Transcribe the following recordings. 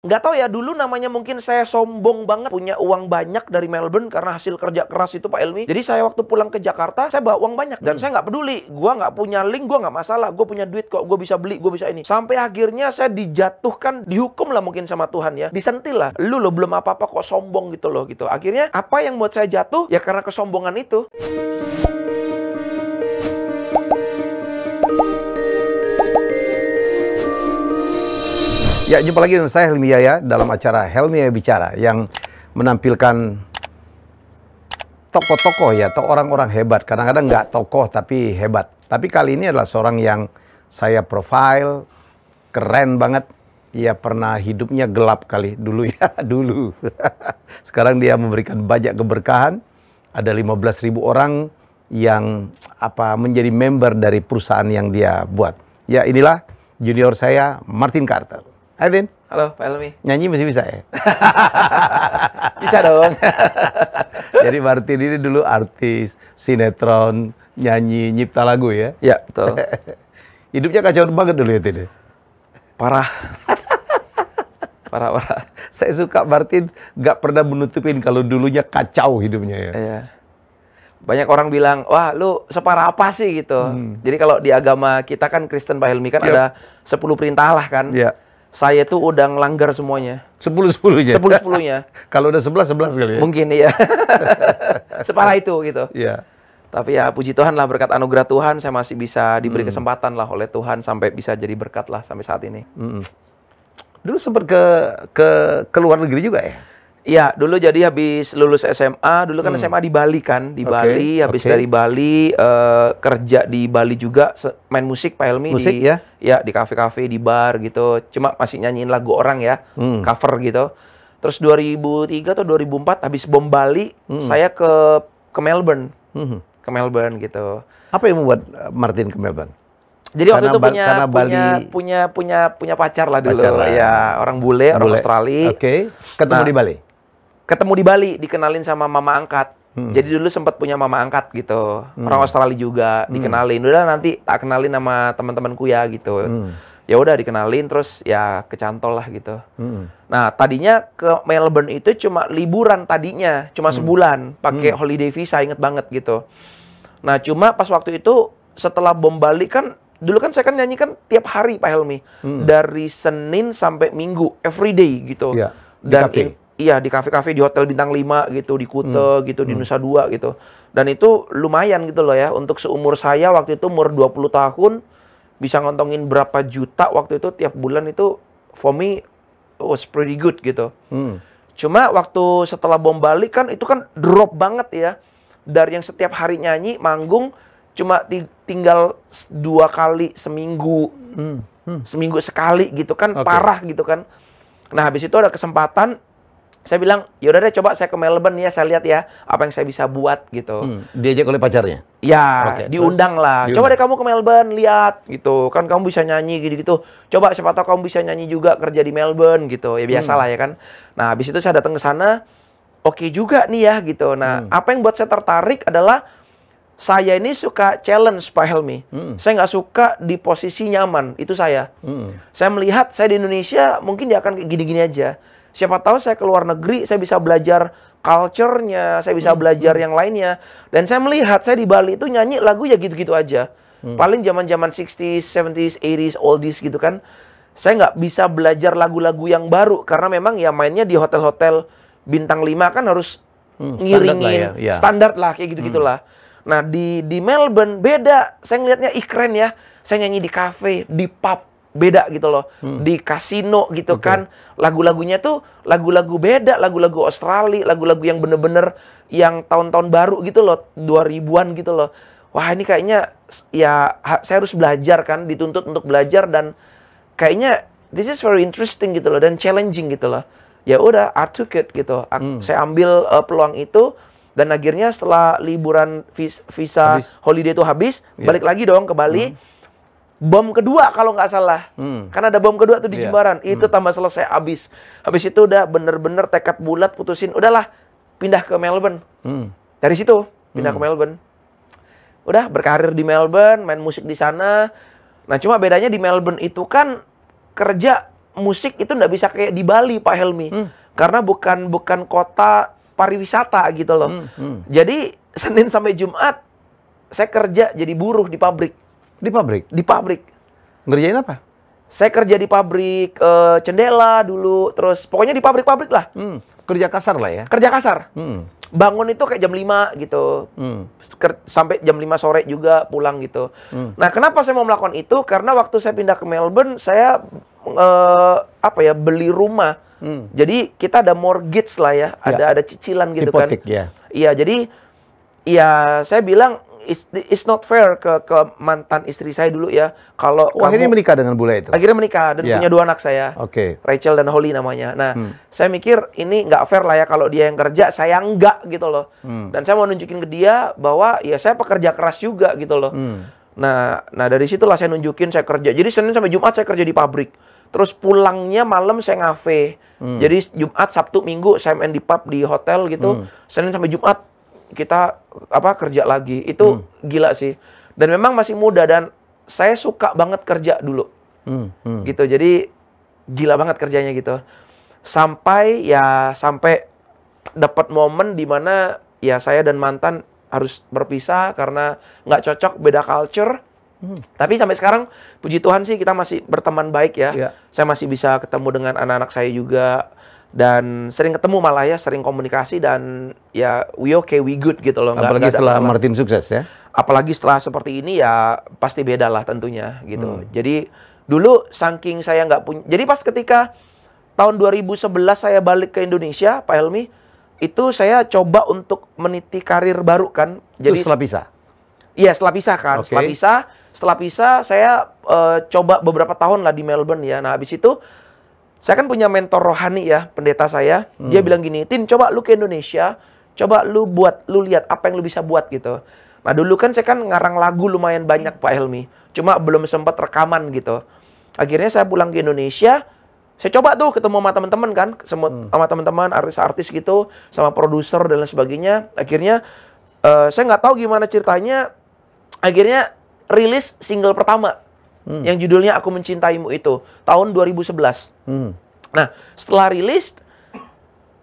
nggak tahu ya, dulu namanya mungkin saya sombong banget, punya uang banyak dari Melbourne karena hasil kerja keras itu Pak Helmy. Jadi saya waktu pulang ke Jakarta, saya bawa uang banyak. Dan saya nggak peduli, gua nggak punya link, gua nggak masalah, gua punya duit kok, gua bisa beli, gua bisa ini. Sampai akhirnya saya dijatuhkan, dihukum lah mungkin sama Tuhan ya. Disentil lah, lu loh belum apa-apa kok sombong gitu loh gitu. Akhirnya apa yang buat saya jatuh? Ya karena kesombongan itu. Ya, jumpa lagi dengan saya Helmy Yahya dalam acara Helmy Yahya Bicara yang menampilkan tokoh-tokoh ya, atau orang-orang hebat. Kadang-kadang nggak tokoh tapi hebat. Tapi kali ini adalah seorang yang saya profile, keren banget. Ia pernah hidupnya gelap kali dulu ya, dulu. Sekarang dia memberikan banyak keberkahan. Ada 15.000 orang yang menjadi member dari perusahaan yang dia buat. Ya, inilah junior saya, Martin Carter. Hai, Tin. Halo, Pak Helmy. Nyanyi masih bisa ya? Bisa dong. Jadi Martin ini dulu artis, sinetron, nyanyi, nyipta lagu ya? Ya, betul. Hidupnya kacau banget dulu ya, Tin? Parah. Parah. Saya suka Martin nggak pernah menutupin kalau dulunya kacau hidupnya ya. Iya. Banyak orang bilang, wah lu separah apa sih gitu. Jadi kalau di agama kita kan Kristen Pak Helmy kan ada 10 perintah lah kan. Iya. Saya tuh udah ngelanggar semuanya. 10-10-nya? 10-10-nya. Kalau udah 11-11 kali ya? Mungkin iya. Separah itu gitu. Iya. Tapi ya puji Tuhan lah, berkat anugerah Tuhan saya masih bisa diberi kesempatan lah oleh Tuhan sampai bisa jadi berkat lah sampai saat ini. Dulu sempat ke luar negeri juga ya? Iya, dulu jadi habis lulus SMA, dulu kan SMA di Bali kan, di Bali, habis dari Bali kerja di Bali juga, main musik Pak Helmy. Musik di, ya? Ya, di kafe-kafe, di bar gitu, cuma masih nyanyiin lagu orang ya, cover gitu. Terus 2003 atau 2004 habis bom Bali, saya ke Melbourne, ke Melbourne gitu. Apa yang membuat Martin ke Melbourne? Jadi waktu itu punya pacar lah dulu, ya orang bule, orang Australia. Oke, ketemu di Bali? Ketemu di Bali, dikenalin sama mama angkat. Jadi dulu sempat punya mama angkat gitu. Orang Australia juga dikenalin. Udah nanti tak kenalin sama teman-temanku ya gitu. Ya udah dikenalin terus ya kecantol lah gitu. Nah, tadinya ke Melbourne itu cuma liburan tadinya, cuma sebulan pakai holiday visa, inget banget gitu. Nah, cuma pas waktu itu setelah bom Bali kan dulu kan saya kan nyanyi kan tiap hari Pak Helmy. Dari Senin sampai Minggu, everyday gitu. Ya, dan iya, di kafe-kafe, di hotel bintang 5 gitu, di Kuta gitu, di Nusa Dua gitu. Dan itu lumayan gitu loh ya, untuk seumur saya waktu itu umur 20 tahun, bisa ngontongin berapa juta waktu itu tiap bulan itu, for me, was pretty good gitu. Cuma waktu setelah bom Bali kan, itu kan drop banget ya. Dari yang setiap hari nyanyi, manggung, cuma tinggal 2 kali seminggu. Seminggu sekali gitu kan, parah gitu kan. Nah, habis itu ada kesempatan, saya bilang, yaudah deh coba saya ke Melbourne ya, saya lihat ya apa yang saya bisa buat gitu. Diajak oleh pacarnya? Ya, diundang lah. Coba deh kamu ke Melbourne, lihat gitu. Kan kamu bisa nyanyi gitu-gitu. Coba siapa tahu kamu bisa nyanyi juga kerja di Melbourne gitu. Ya biasalah ya kan. Nah, habis itu saya datang ke sana, oke juga nih ya gitu. Nah, apa yang buat saya tertarik adalah saya ini suka challenge Pak Helmy. Saya nggak suka di posisi nyaman, itu saya. Saya melihat saya di Indonesia mungkin dia akan kayak gini-gini aja. Siapa tahu saya ke luar negeri, saya bisa belajar culture-nya, saya bisa belajar yang lainnya. Dan saya melihat, saya di Bali itu nyanyi lagu ya gitu-gitu aja. Paling zaman-zaman 60s, 70s, 80s, oldies gitu kan. Saya nggak bisa belajar lagu-lagu yang baru, karena memang ya mainnya di hotel-hotel bintang 5 kan harus ngiringin. Standar lah, kayak gitu-gitulah. Nah, di Melbourne beda. Saya ngelihatnya, keren ya. Saya nyanyi di kafe, di pub. Beda gitu loh, di kasino gitu kan, lagu-lagunya tuh lagu-lagu beda, lagu-lagu Australia, lagu-lagu yang bener-bener yang tahun-tahun baru gitu loh, 2000-an gitu loh. Wah, ini kayaknya ya saya harus belajar kan, dituntut untuk belajar, dan kayaknya this is very interesting gitu loh, dan challenging gitu loh. Ya udah, I took it gitu. Saya ambil peluang itu, dan akhirnya setelah liburan visa holiday itu habis, balik lagi dong ke Bali. Bom kedua kalau nggak salah, karena ada bom kedua tuh di Jimbaran, itu tambah selesai habis itu udah bener-bener tekad bulat putusin, udahlah pindah ke Melbourne. Dari situ pindah ke Melbourne, udah berkarir di Melbourne, main musik di sana. Nah, cuma bedanya di Melbourne itu kan kerja musik itu nggak bisa kayak di Bali, Pak Helmi. Karena bukan kota pariwisata gitu loh. Jadi Senin sampai Jumat saya kerja jadi buruh di pabrik. Di pabrik? Di pabrik. Ngerjain apa? Saya kerja di pabrik cendela dulu, terus pokoknya di pabrik-pabrik lah. Kerja kasar lah ya? Kerja kasar. Bangun itu kayak jam 5 gitu. Sampai jam 5 sore juga pulang gitu. Nah, kenapa saya mau melakukan itu? Karena waktu saya pindah ke Melbourne, saya beli rumah. Jadi kita ada mortgage lah ya, ada cicilan gitu. Hipotek, kan. Ya. Iya, jadi ya saya bilang it's not fair ke mantan istri saya dulu ya. Kalau akhirnya menikah dengan bule itu? Akhirnya menikah dan punya 2 anak saya. Rachel dan Holly namanya. Nah, saya mikir ini nggak fair lah ya kalau dia yang kerja, saya enggak gitu loh. Dan saya mau nunjukin ke dia bahwa ya saya pekerja keras juga gitu loh. Nah dari situlah saya nunjukin saya kerja. Jadi Senin sampai Jumat saya kerja di pabrik. Terus pulangnya malam saya ngafe. Jadi Jumat, Sabtu, Minggu saya main di pub, di hotel gitu. Senin sampai Jumat kita kerja lagi. Itu gila sih. Dan memang masih muda dan saya suka banget kerja dulu. Gitu. Jadi gila banget kerjanya gitu. Sampai dapat momen di mana ya saya dan mantan harus berpisah karena nggak cocok, beda culture. Tapi sampai sekarang puji Tuhan sih kita masih berteman baik ya. Saya masih bisa ketemu dengan anak-anak saya juga. Dan sering ketemu malah ya, sering komunikasi dan ya we okay, we good gitu loh. Apalagi setelah Martin sukses ya? Apalagi setelah seperti ini ya pasti beda lah tentunya gitu. Jadi dulu saking saya nggak punya, jadi pas ketika tahun 2011 saya balik ke Indonesia, Pak Helmi, itu saya coba untuk meniti karir baru kan. Jadi setelah pisah? Iya setelah pisah kan, setelah pisah saya coba beberapa tahun lah di Melbourne ya. Nah habis itu saya kan punya mentor rohani ya, pendeta saya. Dia bilang gini, Tin, coba lu ke Indonesia, coba lu lihat apa yang lu bisa buat gitu. Nah dulu kan saya kan ngarang lagu lumayan banyak Pak Helmi, cuma belum sempat rekaman gitu. Akhirnya saya pulang ke Indonesia, saya coba tuh ketemu sama teman-teman kan, sama teman-teman artis-artis gitu, sama produser dan lain sebagainya. Akhirnya saya nggak tahu gimana ceritanya, akhirnya rilis single pertama. Yang judulnya Aku Mencintaimu itu tahun 2011. Nah, setelah rilis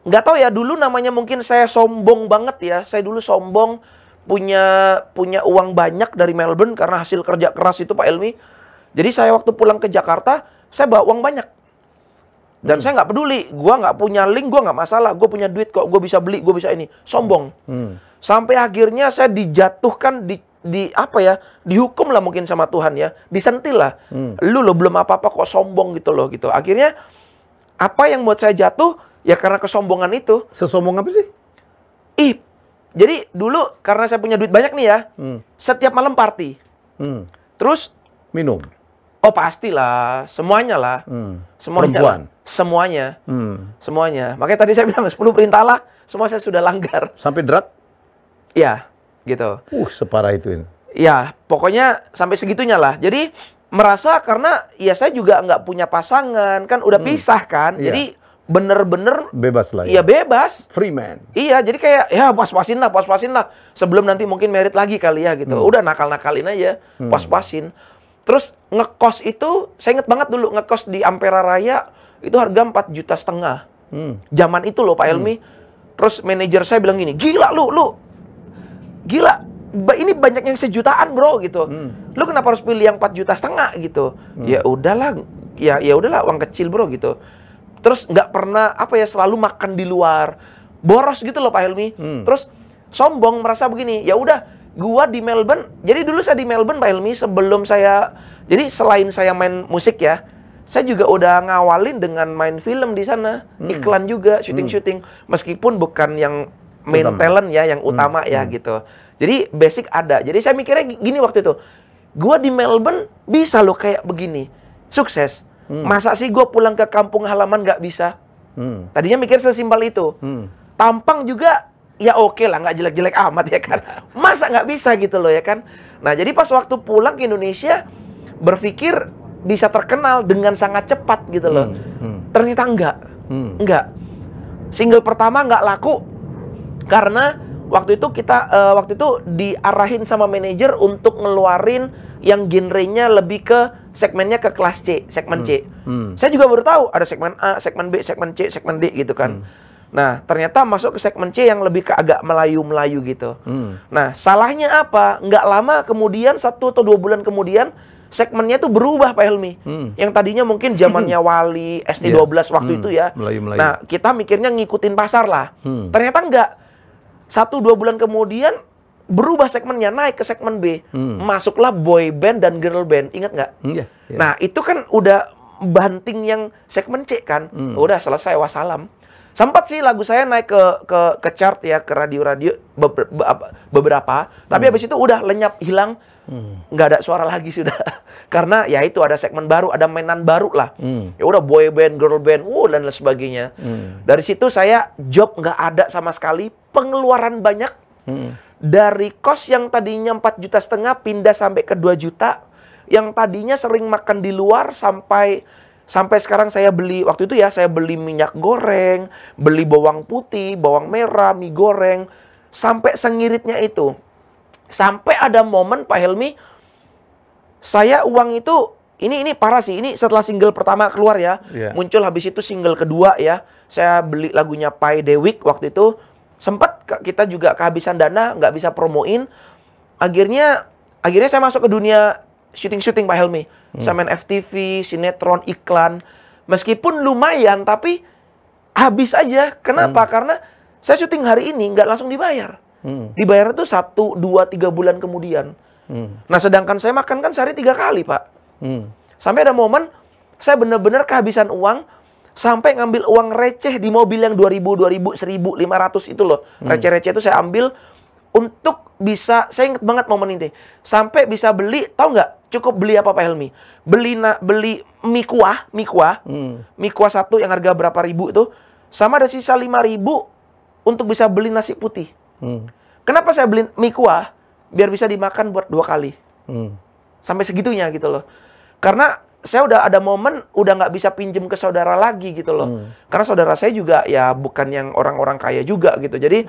nggak tahu ya, dulu namanya mungkin saya sombong banget ya. Saya dulu sombong punya uang banyak dari Melbourne karena hasil kerja keras itu Pak Helmi. Jadi saya waktu pulang ke Jakarta, saya bawa uang banyak. Dan saya nggak peduli, gua nggak punya link, gua nggak masalah, gua punya duit kok, gua bisa beli, gua bisa ini. Sombong. Sampai akhirnya saya dijatuhkan dihukum lah mungkin sama Tuhan ya, disentil lah. Lu belum apa-apa kok sombong gitu loh gitu. Akhirnya apa yang buat saya jatuh ya karena kesombongan itu. Sesombong apa sih? Jadi dulu karena saya punya duit banyak nih ya, setiap malam party. Terus minum. Oh pastilah, semuanya lah. Semuanya. Perempuan. Lah. Semuanya. Semuanya. Makanya tadi saya bilang 10 perintah Allah, semua saya sudah langgar. Sampai drug? Iya. Gitu. Separah itu. Ya, pokoknya sampai segitunya lah. Jadi merasa karena ya saya juga nggak punya pasangan, kan udah pisah kan. Jadi bener-bener bebas lah Iya ya. bebas. Free man. Iya, jadi kayak ya pas-pasin lah. Sebelum nanti mungkin merit lagi kali ya gitu. Udah nakal-nakalin aja, pas-pasin. Terus ngekos itu, saya inget banget dulu ngekos di Ampera Raya itu harga 4,5 juta. Zaman itu loh Pak Helmi. Terus manajer saya bilang gini, gila gila, ini banyak yang sejutaan bro gitu. Lu kenapa harus pilih yang 4,5 juta gitu? Ya udahlah, ya udahlah uang kecil bro gitu. Terus nggak pernah selalu makan di luar, boros gitu loh Pak Helmi. Terus sombong merasa begini, ya udah, gua di Melbourne. Jadi dulu saya di Melbourne Pak Helmi sebelum jadi selain saya main musik ya, saya juga udah ngawalin dengan main film di sana, iklan juga, syuting. Meskipun bukan yang main talent ya, yang utama ya gitu. Jadi basic ada. Jadi saya mikirnya gini waktu itu, gua di Melbourne bisa loh kayak begini, sukses. Masa sih gua pulang ke kampung halaman nggak bisa? Tadinya mikir sesimpel itu. Tampang juga ya oke lah, nggak jelek-jelek amat ya kan. Masa nggak bisa gitu loh ya kan. Nah jadi pas waktu pulang ke Indonesia berpikir bisa terkenal dengan sangat cepat gitu loh. Ternyata enggak. Single pertama nggak laku karena waktu itu diarahin sama manajer untuk ngeluarin yang genrenya lebih ke segmennya ke kelas C, segmen C. Saya juga baru tahu ada segmen A, segmen B, segmen C, segmen D gitu kan. Nah, ternyata masuk ke segmen C yang lebih ke agak Melayu-Melayu gitu. Nah, salahnya apa? Nggak lama kemudian, 1 atau 2 bulan kemudian, segmennya tuh berubah, Pak Helmi. Yang tadinya mungkin zamannya Wali, ST12 waktu itu ya. Melayu-Melayu. Nah, kita mikirnya ngikutin pasar lah. Ternyata enggak. 1-2 bulan kemudian, berubah segmennya, naik ke segmen B. Masuklah boy band dan girl band. Ingat nggak? Iya. Nah, itu kan udah banting yang segmen C kan. Udah selesai, wassalam. Sempat sih lagu saya naik ke chart ya, ke radio-radio beberapa. Tapi habis itu udah lenyap, hilang. Nggak ada suara lagi sudah. Karena ya itu ada segmen baru, ada mainan baru lah. Ya udah boy band, girl band, dan lain sebagainya. Dari situ saya job nggak ada sama sekali, pengeluaran banyak. Dari kos yang tadinya 4,5 juta pindah sampai ke 2 juta. Yang tadinya sering makan di luar sampai sekarang saya beli, waktu itu ya saya beli minyak goreng, beli bawang putih, bawang merah, mie goreng, sampai sengiritnya itu. Sampai ada momen Pak Helmi, saya uang itu, ini parah sih, ini setelah single pertama keluar ya, muncul habis itu single kedua ya, saya beli lagunya Pai Dewik waktu itu, sempat kita juga kehabisan dana, nggak bisa promoin, akhirnya saya masuk ke dunia syuting Pak Helmi, saya main FTV, sinetron, iklan, meskipun lumayan, tapi habis aja, kenapa? Karena saya syuting hari ini nggak langsung dibayar. Dibayar itu 1, 2, 3 bulan kemudian. Nah, sedangkan saya makan kan sehari 3 kali, Pak. Sampai ada momen, saya benar-benar kehabisan uang, sampai ngambil uang receh di mobil yang 2.000, 1.500 itu loh. Receh-receh itu saya ambil untuk bisa, saya ingat banget momen ini. Sampai bisa beli, tahu nggak? Cukup beli apa Pak Helmi? Beli mie kuah 1 yang harga berapa ribu itu, sama ada sisa 5.000 untuk bisa beli nasi putih. Kenapa saya beli mie kuah? Biar bisa dimakan buat 2 kali. Sampai segitunya gitu loh. Karena saya udah ada momen, udah nggak bisa pinjem ke saudara lagi gitu loh. Karena saudara saya juga ya bukan yang orang-orang kaya juga gitu. Jadi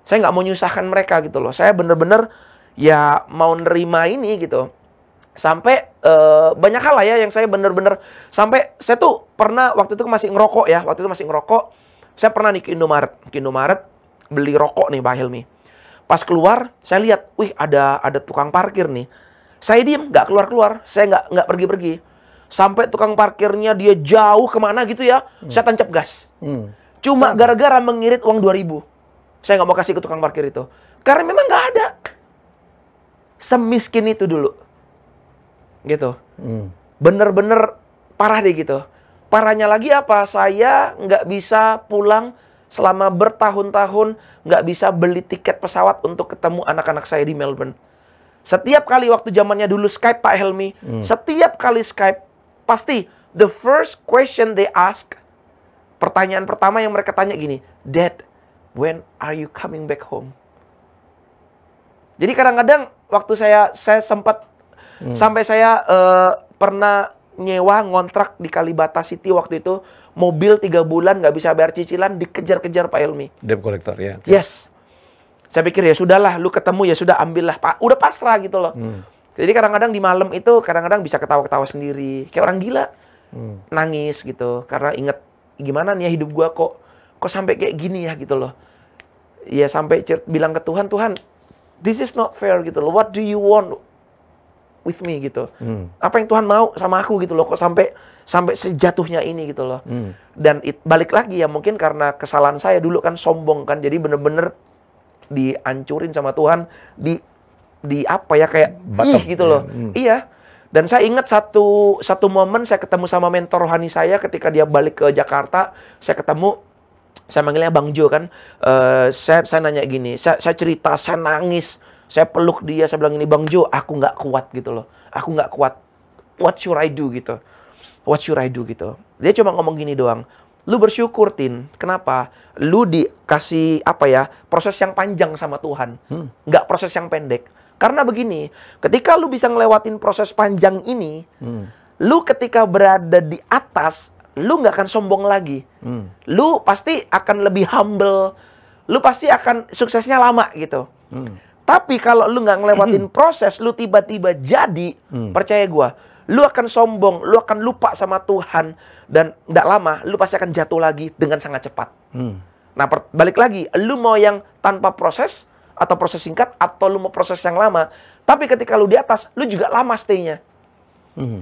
saya nggak mau nyusahkan mereka gitu loh. Saya bener-bener ya mau nerima ini gitu. Sampai banyak hal lah ya yang saya bener-bener, sampai saya tuh pernah waktu itu masih ngerokok ya. Waktu itu masih ngerokok. Saya pernah nih ke Indomaret beli rokok nih Pak Helmi. Pas keluar, saya lihat, wih ada tukang parkir nih. Saya diem, nggak keluar-keluar, saya nggak pergi-pergi. Sampai tukang parkirnya dia jauh kemana gitu ya, saya tancap gas. Cuma gara-gara mengirit uang 2.000. Saya nggak mau kasih ke tukang parkir itu. Karena memang nggak ada. Semiskin itu dulu. Gitu. Bener-bener parah deh gitu. Parahnya lagi apa? Saya nggak bisa pulang selama bertahun-tahun, nggak bisa beli tiket pesawat untuk ketemu anak-anak saya di Melbourne. Setiap kali waktu zamannya dulu Skype Pak Helmi, setiap kali Skype, pasti the first question they ask, pertanyaan pertama yang mereka tanya gini, Dad, when are you coming back home? Jadi kadang-kadang waktu saya sempat, sampai saya pernah nyewa ngontrak di Kalibata City waktu itu, mobil 3 bulan nggak bisa bayar cicilan, dikejar-kejar Pak Helmi. Debt collector ya. Yes. Saya pikir ya sudahlah, lu ketemu ya sudah, ambillah Pak. Udah pasrah gitu loh. Jadi kadang-kadang di malam itu kadang-kadang bisa ketawa-ketawa sendiri, kayak orang gila. Nangis gitu karena inget gimana nih ya hidup gua kok sampai kayak gini ya gitu loh. Ya sampai bilang ke Tuhan, Tuhan, this is not fair gitu loh. What do you want with me gitu? Apa yang Tuhan mau sama aku gitu loh, kok sampai sejatuhnya ini gitu loh. Dan balik lagi ya mungkin karena kesalahan saya dulu kan sombong kan, jadi bener-bener dihancurin sama Tuhan, di apa ya kayak gitu loh. Iya. Dan saya ingat satu momen saya ketemu sama mentor rohani saya ketika dia balik ke Jakarta, saya manggilnya Bang Jo kan. Saya nanya gini, saya cerita, saya nangis, saya peluk dia, saya bilang ini, Bang Jo, aku nggak kuat gitu loh. Aku nggak kuat. What should I do gitu? What should I do gitu? Dia cuma ngomong gini doang. Lu bersyukur, Tin. Kenapa? Lu dikasih proses yang panjang sama Tuhan. Nggak proses yang pendek. Karena begini, ketika lu bisa ngelewatin proses panjang ini, lu ketika berada di atas, lu nggak akan sombong lagi. Lu pasti akan lebih humble, lu pasti akan suksesnya lama gitu. Tapi kalau lu nggak ngelewatin proses, lu tiba-tiba jadi, percaya gua, lu akan sombong, lu akan lupa sama Tuhan, dan nggak lama, lu pasti akan jatuh lagi dengan sangat cepat. Nah, balik lagi, lu mau yang tanpa proses, atau proses singkat, atau lu mau proses yang lama, tapi ketika lu di atas, lu juga lama stay-nya.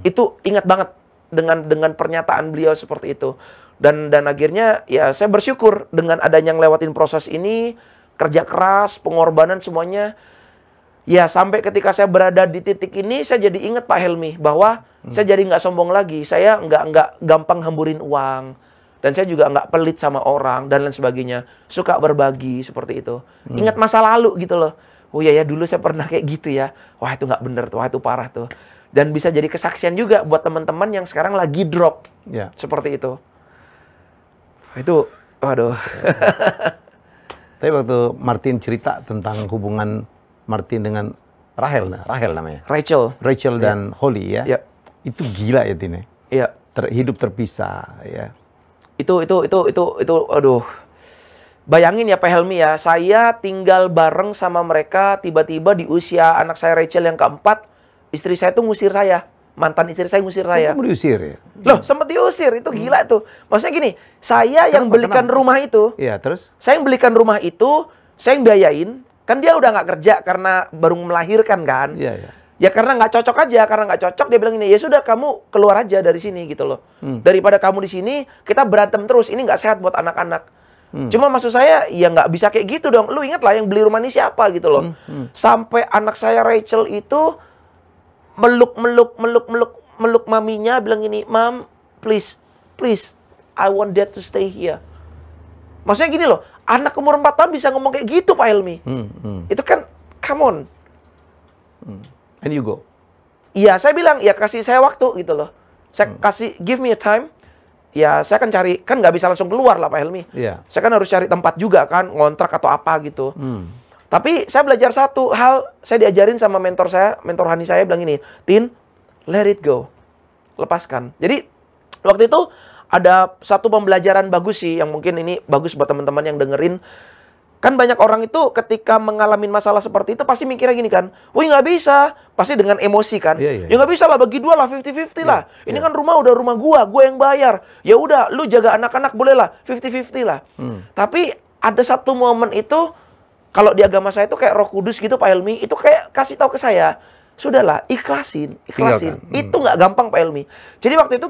Itu ingat banget dengan pernyataan beliau seperti itu. Dan akhirnya ya saya bersyukur dengan adanya ngelewatin proses ini, kerja keras, pengorbanan semuanya. Ya sampai ketika saya berada di titik ini, saya jadi ingat Pak Helmi bahwa saya jadi nggak sombong lagi. Saya nggak gampang hamburin uang. Dan saya juga nggak pelit sama orang dan lain sebagainya. Suka berbagi seperti itu. Ingat masa lalu gitu loh. Oh iya ya dulu saya pernah kayak gitu ya. Wah itu nggak bener tuh, wah itu parah tuh. Dan bisa jadi kesaksian juga buat teman-teman yang sekarang lagi drop. Seperti itu. Itu, waduh. Tapi waktu Martin cerita tentang hubungan Martin dengan Rahel namanya. Rachel dan Holly ya. Itu gila ya Tine. Iya. Hidup terpisah ya. Itu, aduh. Bayangin ya Pak Helmi ya, saya tinggal bareng sama mereka, tiba-tiba di usia anak saya Rachel yang keempat, istri saya tuh ngusir saya. Mantan istri saya ngusir saya. Kamu diusir ya? Loh, sempat diusir. Itu gila tuh. Maksudnya gini, saya yang belikan rumah itu. Iya, terus? Saya yang belikan rumah itu, saya yang biayain. Kan dia udah nggak kerja karena baru melahirkan kan. Iya. Ya karena nggak cocok aja. Karena nggak cocok, dia bilang ini, ya sudah kamu keluar aja dari sini gitu loh. Daripada kamu di sini, kita berantem terus. Ini nggak sehat buat anak-anak. Cuma maksud saya, ya nggak bisa kayak gitu dong. Lu ingat lah yang beli rumah ini siapa gitu loh. Sampai anak saya Rachel itu meluk maminya, bilang gini, Mam, please, I want Dad to stay here. Maksudnya gini loh, anak umur 4 tahun bisa ngomong kayak gitu, Pak Helmi. Itu kan, come on. And you go. Iya, saya bilang, ya kasih saya waktu gitu loh. Saya kasih, give me a time. Ya, saya akan cari, kan nggak bisa langsung keluar lah, Pak Helmi. Saya kan harus cari tempat juga kan, ngontrak atau apa gitu. Tapi saya belajar satu hal, saya diajarin sama mentor Hani saya bilang ini, Tin, let it go. Lepaskan. Jadi, waktu itu ada satu pembelajaran bagus sih, yang mungkin ini bagus buat teman-teman yang dengerin. Kan banyak orang itu ketika mengalami masalah seperti itu, pasti mikirnya gini kan, wih nggak bisa. Pasti dengan emosi kan. Ya nggak bisa lah, bagi dua lah, 50-50 lah. Ini kan rumah udah rumah gua yang bayar. Ya udah, lu jaga anak-anak boleh lah, 50-50 lah. Tapi ada satu momen itu, kalau di agama saya itu kayak Roh Kudus gitu Pak Helmi, itu kayak kasih tahu ke saya, sudahlah ikhlasin. Itu nggak gampang Pak Helmi. Jadi waktu itu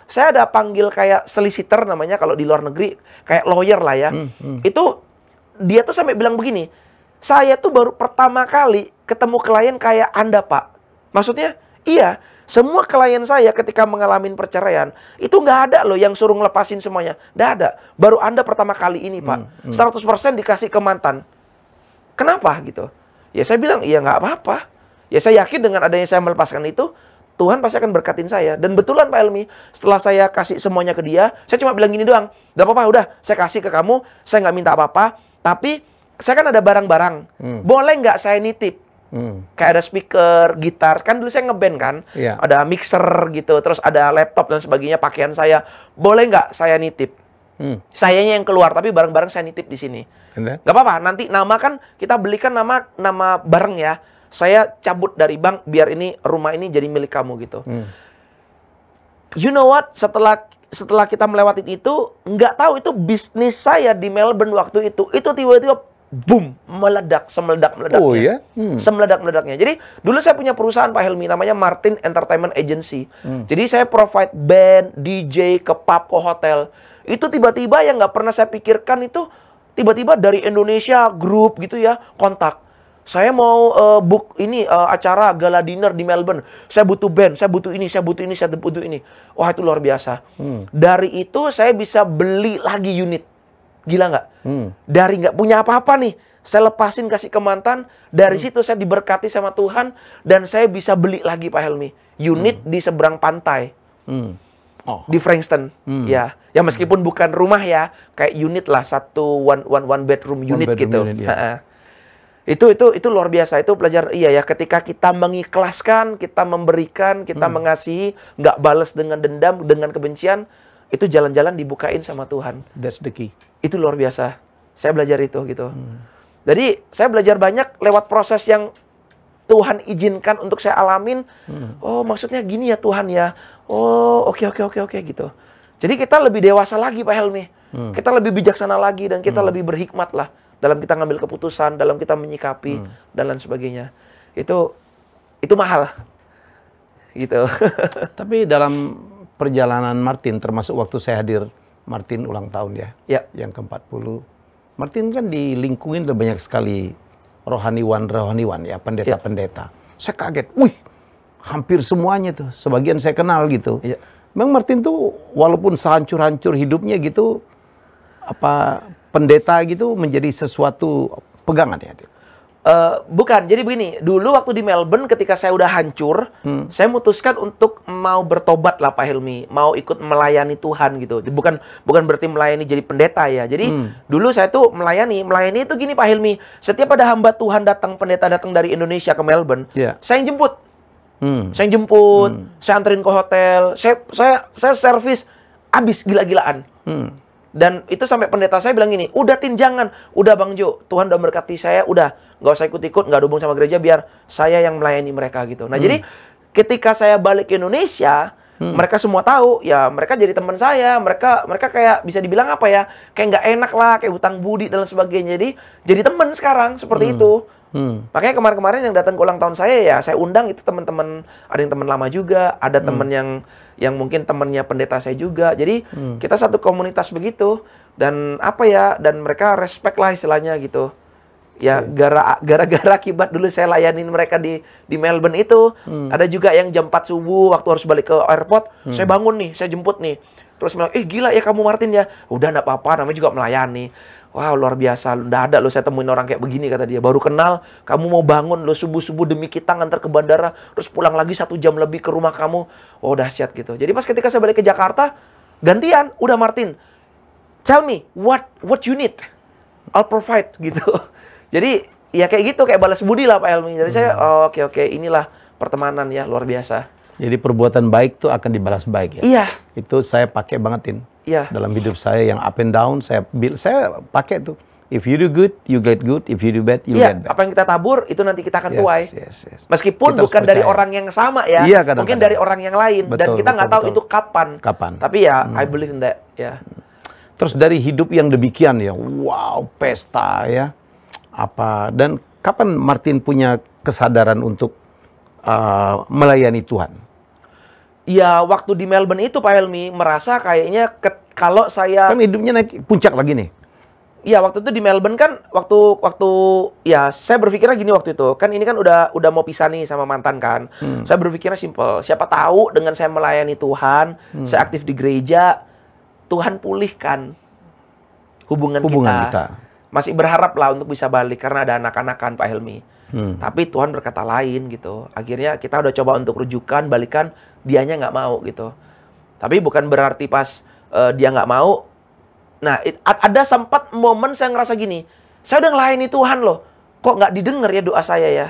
saya ada panggil kayak solicitor namanya kalau di luar negeri, kayak lawyer lah ya. Itu dia tuh sampai bilang begini, saya tuh baru pertama kali ketemu klien kayak Anda Pak. Maksudnya, iya, semua klien saya ketika mengalami perceraian, itu nggak ada loh yang suruh ngelepasin semuanya. Nggak ada. Baru Anda pertama kali ini Pak, 100% dikasih ke mantan. Kenapa gitu? Ya saya bilang, iya nggak apa-apa. Ya saya yakin dengan adanya saya melepaskan itu, Tuhan pasti akan berkatin saya. Dan betulan Pak Helmi, setelah saya kasih semuanya ke dia, saya cuma bilang gini doang, nggak apa-apa, udah saya kasih ke kamu, saya nggak minta apa-apa, tapi saya kan ada barang-barang, boleh nggak saya nitip? Kayak ada speaker, gitar, kan dulu saya ngeband kan, ada mixer gitu, terus ada laptop dan sebagainya, pakaian saya, boleh nggak saya nitip? Sayanya yang keluar, tapi barang-barang saya nitip di sini. Nggak apa-apa, nanti nama kan kita belikan nama bareng ya. Saya cabut dari bank biar ini rumah ini jadi milik kamu gitu. You know what? Setelah kita melewati itu, nggak tahu itu bisnis saya di Melbourne waktu itu tiba-tiba boom, meledak, semeledak-meledaknya. Oh ya? Semeledak-meledaknya. Jadi dulu saya punya perusahaan Pak Helmi namanya Martin Entertainment Agency. Jadi saya provide band, DJ, ke pub, ke hotel. Itu tiba-tiba yang nggak pernah saya pikirkan itu tiba-tiba dari Indonesia grup gitu ya kontak. Saya mau book ini acara gala dinner di Melbourne. Saya butuh band, saya butuh ini, saya butuh ini, saya butuh ini. Wah itu luar biasa. Dari itu saya bisa beli lagi unit. Gila nggak? Dari nggak punya apa-apa nih, saya lepasin kasih ke mantan. Dari situ saya diberkati sama Tuhan dan saya bisa beli lagi Pak Helmi. Unit di seberang pantai. Di Frankston, ya meskipun bukan rumah ya, kayak unit lah, one bedroom unit gitu. Itu luar biasa, itu pelajaran ya ketika kita mengikhlaskan, kita memberikan, kita mengasihi, nggak balas dengan dendam, dengan kebencian, itu jalan-jalan dibukain sama Tuhan. That's the key. Itu luar biasa. Saya belajar itu gitu. Jadi saya belajar banyak lewat proses yang Tuhan izinkan untuk saya alamin. Oh, maksudnya gini ya Tuhan ya. Oh, oke gitu. Jadi kita lebih dewasa lagi Pak Helmi. Kita lebih bijaksana lagi dan kita lebih berhikmat lah dalam kita ngambil keputusan, dalam kita menyikapi dan lain sebagainya. Itu mahal. Gitu. Tapi dalam perjalanan Martin, termasuk waktu saya hadir Martin ulang tahun ya. Yang ke-40. Martin kan dilingkungin udah banyak sekali rohaniwan ya, pendeta-pendeta. Saya kaget, wih, hampir semuanya tuh, sebagian saya kenal gitu. Memang Martin tuh walaupun sehancur-hancur hidupnya gitu, pendeta gitu menjadi sesuatu pegangan ya? Bukan, jadi begini, dulu waktu di Melbourne ketika saya udah hancur, saya memutuskan untuk mau bertobat lah Pak Helmi, mau ikut melayani Tuhan gitu. Bukan berarti melayani jadi pendeta ya. Jadi dulu saya tuh melayani itu gini Pak Helmi, setiap ada hamba Tuhan datang, pendeta datang dari Indonesia ke Melbourne, saya yang jemput. Saya jemput, saya anterin ke hotel, saya servis abis gila-gilaan. Dan itu sampai pendeta saya bilang gini, udah Tin jangan, udah Bang Jo, Tuhan udah berkati saya, udah nggak usah ikut-ikut, nggak hubung sama gereja, biar saya yang melayani mereka gitu. Nah jadi ketika saya balik ke Indonesia, mereka semua tahu, ya mereka jadi teman saya, mereka kayak bisa dibilang apa ya, kayak nggak enak lah, kayak hutang budi dan sebagainya. Jadi teman sekarang seperti itu. Makanya kemarin-kemarin yang datang ke ulang tahun saya ya, saya undang itu teman-teman, ada yang teman lama juga, ada teman yang mungkin temannya pendeta saya juga. Jadi kita satu komunitas begitu dan dan mereka respect lah istilahnya gitu. Ya gara-gara akibat dulu saya layanin mereka di Melbourne itu, ada juga yang jam 4 subuh waktu harus balik ke airport, saya bangun nih, saya jemput nih. Terus bilang, gila ya kamu Martin ya. Udah enggak apa-apa, namanya juga melayani. Wow, luar biasa. Nggak ada lo saya temuin orang kayak begini, kata dia. Baru kenal, kamu mau bangun lo subuh-subuh demi kita ngantar ke bandara, terus pulang lagi 1 jam lebih ke rumah kamu. Oh, dahsyat gitu. Jadi pas ketika saya balik ke Jakarta, gantian, udah Martin, tell me, what you need? I'll provide, gitu. Jadi, ya kayak gitu, kayak balas budi lah Pak Helmi. Jadi saya, oke, inilah pertemanan ya, luar biasa. Jadi perbuatan baik tuh akan dibalas baik ya? Iya. Itu saya pakai banget, Tin. Iya. Dalam hidup saya yang up and down, saya pakai tuh. If you do good, you get good. If you do bad, you get bad. Apa yang kita tabur, itu nanti kita akan tuai. Yes. Meskipun kita bukan dari orang yang sama ya. Iya, mungkin dari orang yang lain. Dan kita nggak tahu itu kapan. Tapi ya, I believe in that. Ya. Terus dari hidup yang demikian ya, wow, pesta ya. Dan kapan Martin punya kesadaran untuk melayani Tuhan? Ya, waktu di Melbourne itu Pak Helmi merasa kayaknya kalau saya kan hidupnya naik puncak lagi nih. Iya, waktu itu di Melbourne kan waktu ya saya berpikirnya gini waktu itu. Kan ini kan udah mau pisah nih sama mantan kan. Saya berpikirnya simple. Siapa tahu dengan saya melayani Tuhan, saya aktif di gereja, Tuhan pulihkan hubungan kita. Masih berharap lah untuk bisa balik karena ada anak-anakan Pak Helmi. Tapi Tuhan berkata lain gitu. Akhirnya kita udah coba untuk rujukan, balikan, dianya nggak mau gitu. Tapi bukan berarti pas dia nggak mau. Nah, ada sempat momen saya ngerasa gini, saya udah ngelayani Tuhan loh, kok nggak didengar ya doa saya ya.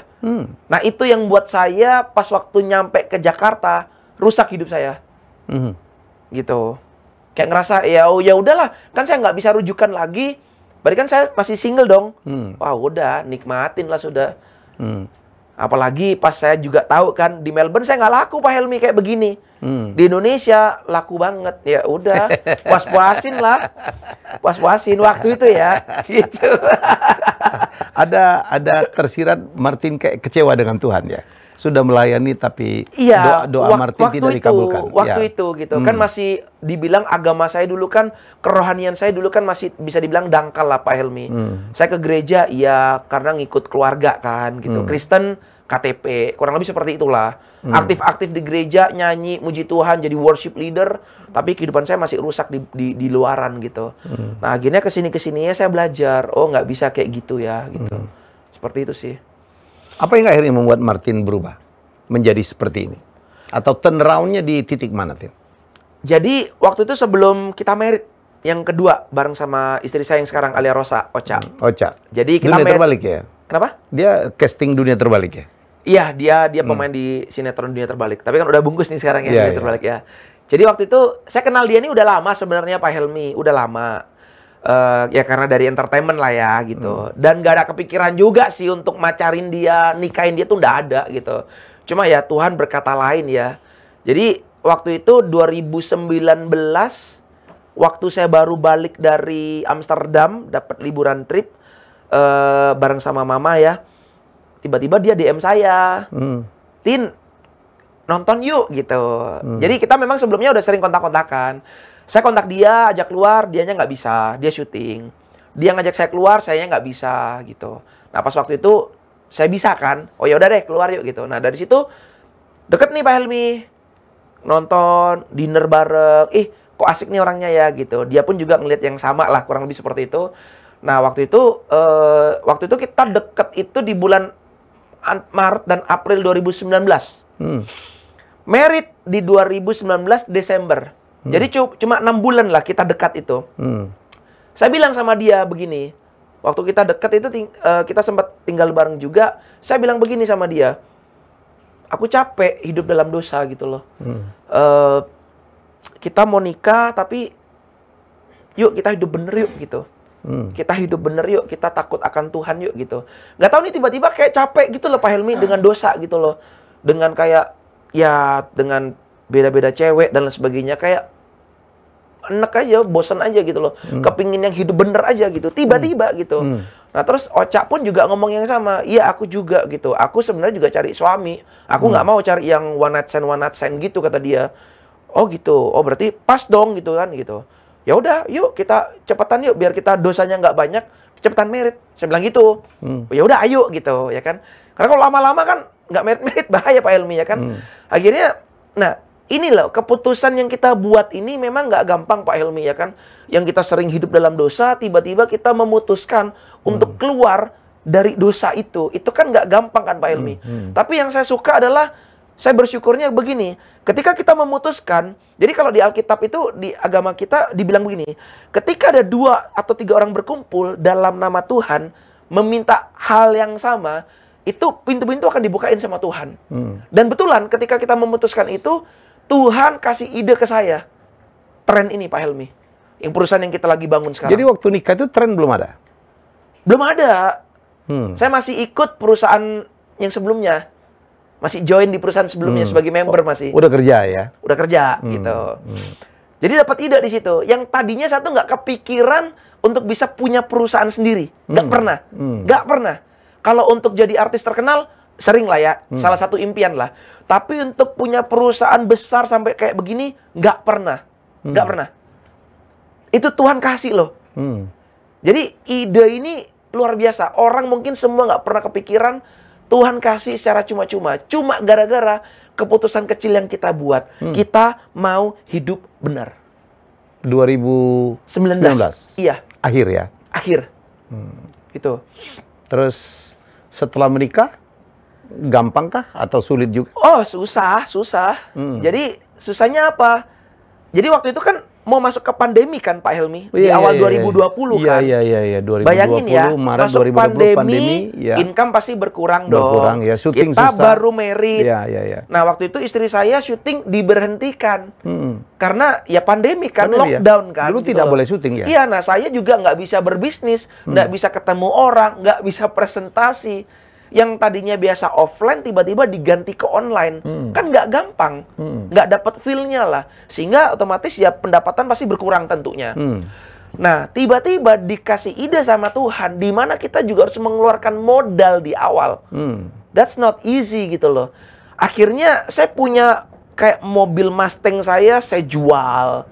Nah, itu yang buat saya pas waktu nyampe ke Jakarta, rusak hidup saya. Gitu. Kayak ngerasa, ya udahlah, kan saya nggak bisa rujukan lagi. Berarti kan saya masih single dong. Wah, udah, nikmatin lah sudah. Apalagi pas saya juga tahu kan di Melbourne saya nggak laku Pak Helmi kayak begini. Di Indonesia laku banget. Ya udah, puas-puasin lah. Puas-puasin waktu itu ya. Gitu. Ada tersirat Martin kayak kecewa dengan Tuhan ya. Sudah melayani tapi doa Martin tidak dikabulkan. Waktu itu gitu. Kan masih dibilang agama saya dulu kan, kerohanian saya dulu kan masih bisa dibilang dangkal lah Pak Helmi. Saya ke gereja ya karena ngikut keluarga kan gitu. Kristen KTP, kurang lebih seperti itulah. Aktif-aktif di gereja, nyanyi, muji Tuhan, jadi worship leader, tapi kehidupan saya masih rusak di luaran gitu. Nah, akhirnya kesini-kesininya saya belajar, oh nggak bisa kayak gitu ya gitu. Seperti itu sih. Apa yang akhirnya membuat Martin berubah menjadi seperti ini? Atau turnaround-nya di titik mana, Tin? Jadi, waktu itu sebelum kita married, yang kedua, bareng sama istri saya yang sekarang, Alia Rosa, Ocha. Jadi, kita Dunia Terbalik ya? Kenapa? Dia casting Dunia Terbalik ya? Iya, dia pemain di sinetron Dunia Terbalik. Tapi kan udah bungkus nih sekarang ya, Dunia Terbalik ya. Jadi, waktu itu, saya kenal dia ini udah lama sebenarnya, Pak Helmi. Udah lama. Ya karena dari entertainment lah ya gitu. Dan gak ada kepikiran juga sih untuk macarin dia, nikahin dia tuh nggak ada gitu. Cuma ya Tuhan berkata lain ya. Jadi waktu itu 2019, waktu saya baru balik dari Amsterdam, dapat liburan trip bareng sama mama ya. Tiba-tiba dia DM saya, Tin, nonton yuk gitu. Jadi kita memang sebelumnya udah sering kontak-kontakan. Saya kontak dia, ajak keluar, dianya nggak bisa, dia syuting. Dia ngajak saya keluar, sayanya nggak bisa gitu. Nah pas waktu itu saya bisa kan, oh ya udah deh keluar yuk gitu. Nah dari situ deket nih Pak Helmi, nonton dinner bareng. Kok asik nih orangnya ya gitu. Dia pun juga ngeliat yang sama lah, kurang lebih seperti itu. Nah waktu itu kita deket itu di bulan Maret dan April 2019. Married di 2019 Desember. Jadi cuma 6 bulan lah kita dekat itu. Saya bilang sama dia begini, waktu kita dekat itu kita sempat tinggal bareng juga. Saya bilang begini sama dia, aku capek hidup dalam dosa gitu loh. Kita mau nikah tapi yuk kita hidup bener yuk gitu. Kita hidup bener yuk, kita takut akan Tuhan yuk gitu. Gak tahu nih tiba-tiba kayak capek gitu loh Pak Helmi dengan dosa gitu loh. Dengan kayak ya dengan beda-beda cewek dan lain sebagainya, kayak enak aja, bosan aja gitu loh. Kepingin yang hidup bener aja gitu. Tiba-tiba gitu. Nah terus Ocha pun juga ngomong yang sama. Iya aku juga gitu. Aku sebenarnya juga cari suami. Aku nggak mau cari yang one night stand gitu kata dia. Oh gitu. Oh berarti pas dong gitu kan gitu. Ya udah, yuk kita cepetan yuk biar kita dosanya nggak banyak, cepetan merit. Saya bilang gitu. Ya udah ayo gitu ya kan. Karena kalau lama-lama kan nggak merit bahaya Pak Helmi ya kan. Akhirnya, nah ini loh keputusan yang kita buat ini memang nggak gampang Pak Helmi ya kan. Yang kita sering hidup dalam dosa, tiba-tiba kita memutuskan untuk keluar dari dosa itu kan nggak gampang kan Pak Helmi. Tapi yang saya suka adalah saya bersyukurnya begini, ketika kita memutuskan, jadi kalau di Alkitab itu, di agama kita dibilang begini, ketika ada 2 atau 3 orang berkumpul dalam nama Tuhan, meminta hal yang sama, itu pintu-pintu akan dibukain sama Tuhan. Dan betulan ketika kita memutuskan itu, Tuhan kasih ide ke saya, tren ini Pak Helmi, yang perusahaan yang kita lagi bangun sekarang. Jadi waktu nikah itu tren belum ada? Belum ada. Saya masih ikut perusahaan yang sebelumnya. Masih join di perusahaan sebelumnya sebagai member masih. Udah kerja ya? Udah kerja gitu. Jadi dapat ide di situ. Yang tadinya saya tuh nggak kepikiran untuk bisa punya perusahaan sendiri. Nggak pernah. Nggak pernah. Kalau untuk jadi artis terkenal, sering lah ya. Salah satu impian lah. Tapi untuk punya perusahaan besar sampai kayak begini, nggak pernah. Nggak pernah. Itu Tuhan kasih loh. Jadi ide ini luar biasa. Orang mungkin semua nggak pernah kepikiran, Tuhan kasih secara cuma-cuma. Cuma gara-gara keputusan kecil yang kita buat. Kita mau hidup benar. 2019? Iya. Akhir ya? Akhir. Itu. Terus setelah menikah, gampangkah atau sulit juga? Oh, susah. Jadi susahnya apa? Jadi waktu itu kan mau masuk ke pandemi kan Pak Helmi, di awal 2020 kan. Iya, 2020, bayangin ya, Maret masuk 2020 pandemi, ya. income pasti berkurang dong. Berkurang ya, syuting kita susah. baru married. Iya. Nah, waktu itu istri saya syuting diberhentikan. Karena ya pandemi kan, lockdown kan. Dulu gitu tidak loh. boleh syuting ya? Iya, nah saya juga nggak bisa berbisnis, nggak bisa ketemu orang, nggak bisa presentasi. Yang tadinya biasa offline tiba-tiba diganti ke online. Kan nggak gampang. Nggak dapat feel-nya lah. Sehingga otomatis ya pendapatan pasti berkurang tentunya. Nah, tiba-tiba dikasih ide sama Tuhan, di mana kita juga harus mengeluarkan modal di awal. That's not easy gitu loh. Akhirnya saya punya kayak mobil Mustang saya jual.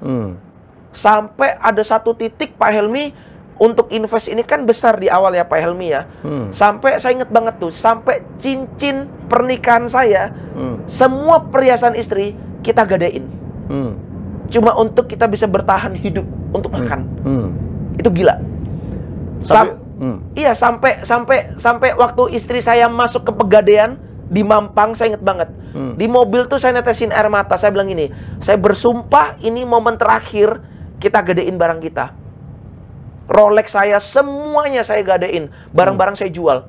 Sampai ada satu titik Pak Helmi, untuk invest ini kan besar di awal ya Pak Helmi ya. Sampai saya inget banget tuh, sampai cincin pernikahan saya, semua perhiasan istri kita gadein. Cuma untuk kita bisa bertahan hidup untuk makan. Itu gila. Iya, sampai waktu istri saya masuk ke Pegadaian di Mampang, saya inget banget. Di mobil tuh saya netesin air mata, saya bilang gini, saya bersumpah ini momen terakhir kita gadein barang kita. Rolex saya semuanya saya gadein, barang-barang saya jual,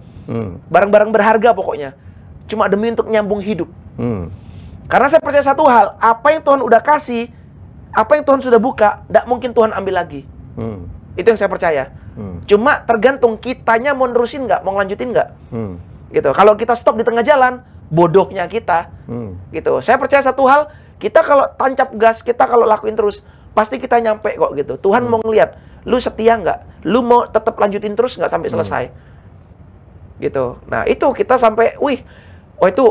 barang-barang berharga pokoknya, cuma demi untuk nyambung hidup. Karena saya percaya satu hal, apa yang Tuhan udah kasih, apa yang Tuhan sudah buka, tidak mungkin Tuhan ambil lagi. Itu yang saya percaya. Cuma tergantung kitanya mau nerusin nggak, mau ngelanjutin nggak. Gitu. Kalau kita stop di tengah jalan, bodohnya kita. Gitu. Saya percaya satu hal, kita kalau tancap gas, kita kalau lakuin terus, pasti kita nyampe kok gitu. Tuhan mau ngeliat, lu setia nggak? Lu mau tetap lanjutin terus nggak sampai selesai? Gitu. Nah itu kita sampai, oh itu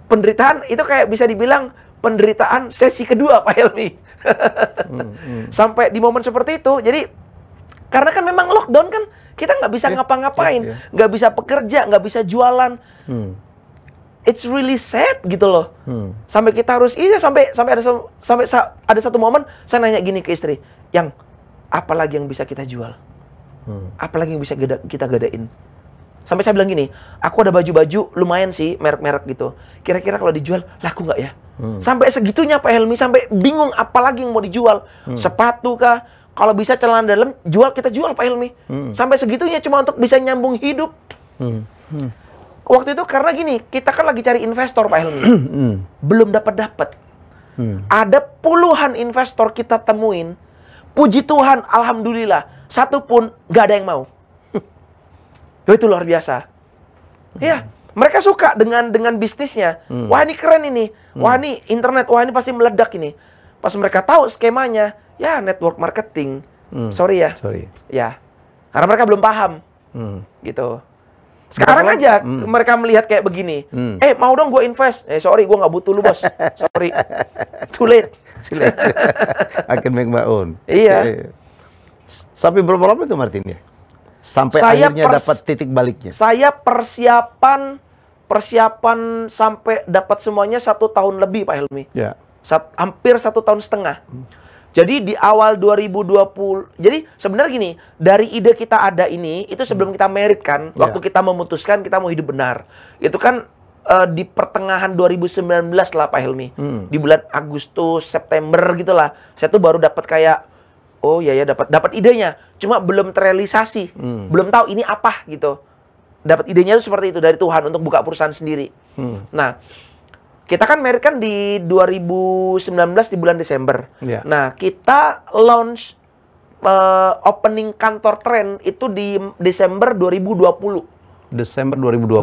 penderitaan, itu kayak bisa dibilang penderitaan sesi kedua Pak Helmi. Sampai di momen seperti itu, jadi karena kan memang lockdown kan, kita nggak bisa ngapa-ngapain, nggak bisa pekerja, nggak bisa jualan. It's really sad gitu loh. Sampai kita harus, sampai ada satu momen saya nanya gini ke istri, yang apalagi yang bisa kita jual, apalagi yang bisa kita gadain. Sampai saya bilang gini, aku ada baju-baju lumayan sih, merek-merek gitu. Kira-kira kalau dijual, laku nggak ya? Sampai segitunya Pak Helmi, sampai bingung apalagi yang mau dijual. Sepatu kah? Kalau bisa celana dalam, kita jual Pak Helmi. Sampai segitunya cuma untuk bisa nyambung hidup. Waktu itu karena gini, kita kan lagi cari investor Pak Helmi. Belum dapat. Ada puluhan investor kita temuin. Puji Tuhan, alhamdulillah, satu pun nggak ada yang mau. Itu luar biasa. Ya, mereka suka dengan bisnisnya. Wah ini keren ini. Wah ini internet. Wah ini pasti meledak ini. Pas mereka tahu skemanya, ya network marketing. Sorry ya. Ya, karena mereka belum paham. Gitu. Sekarang aja mereka melihat kayak begini. Mau dong gue invest. Sorry, gue nggak butuh lu bos. Sorry. Too late. Akan make my own. Iya. Sampai berapa lama itu Martin ya? Sampai akhirnya dapat titik baliknya. Saya persiapan sampai dapat semuanya 1 tahun lebih Pak Helmi. Ya. Hampir 1,5 tahun. Jadi di awal 2020, jadi sebenarnya gini, dari ide kita ada ini, itu sebelum kita merit kan, waktu kita memutuskan kita mau hidup benar. Itu kan di pertengahan 2019 lah Pak Helmi. Di bulan Agustus, September gitulah. Saya tuh baru dapat kayak, oh ya dapat idenya, cuma belum terrealisasi, belum tahu ini apa gitu. Dapat idenya itu seperti itu dari Tuhan untuk buka perusahaan sendiri. Nah, kita kan merit kan di 2019 di bulan Desember. Nah, kita launch opening kantor Trend itu di Desember 2020. Desember 2020.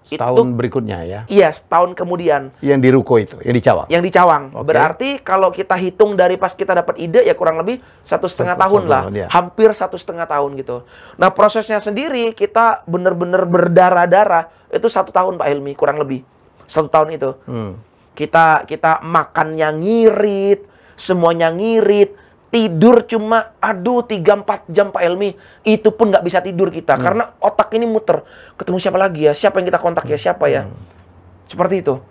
Setahun berikutnya ya? Iya, setahun kemudian. Yang di Ruko itu, yang di Cawang? Yang di Cawang. Berarti kalau kita hitung dari pas kita dapat ide, ya kurang lebih 1,5 tahun lah. Hampir 1,5 tahun gitu. Nah, prosesnya sendiri kita bener-bener berdarah-darah. Itu 1 tahun Pak Helmi, kurang lebih. 1 tahun itu. Kita makannya ngirit, semuanya ngirit. Tidur cuma, 3-4 jam Pak Helmi. Itu pun nggak bisa tidur kita. Karena otak ini muter. Ketemu siapa lagi ya? Siapa yang kita kontak ya? Siapa ya? Seperti itu.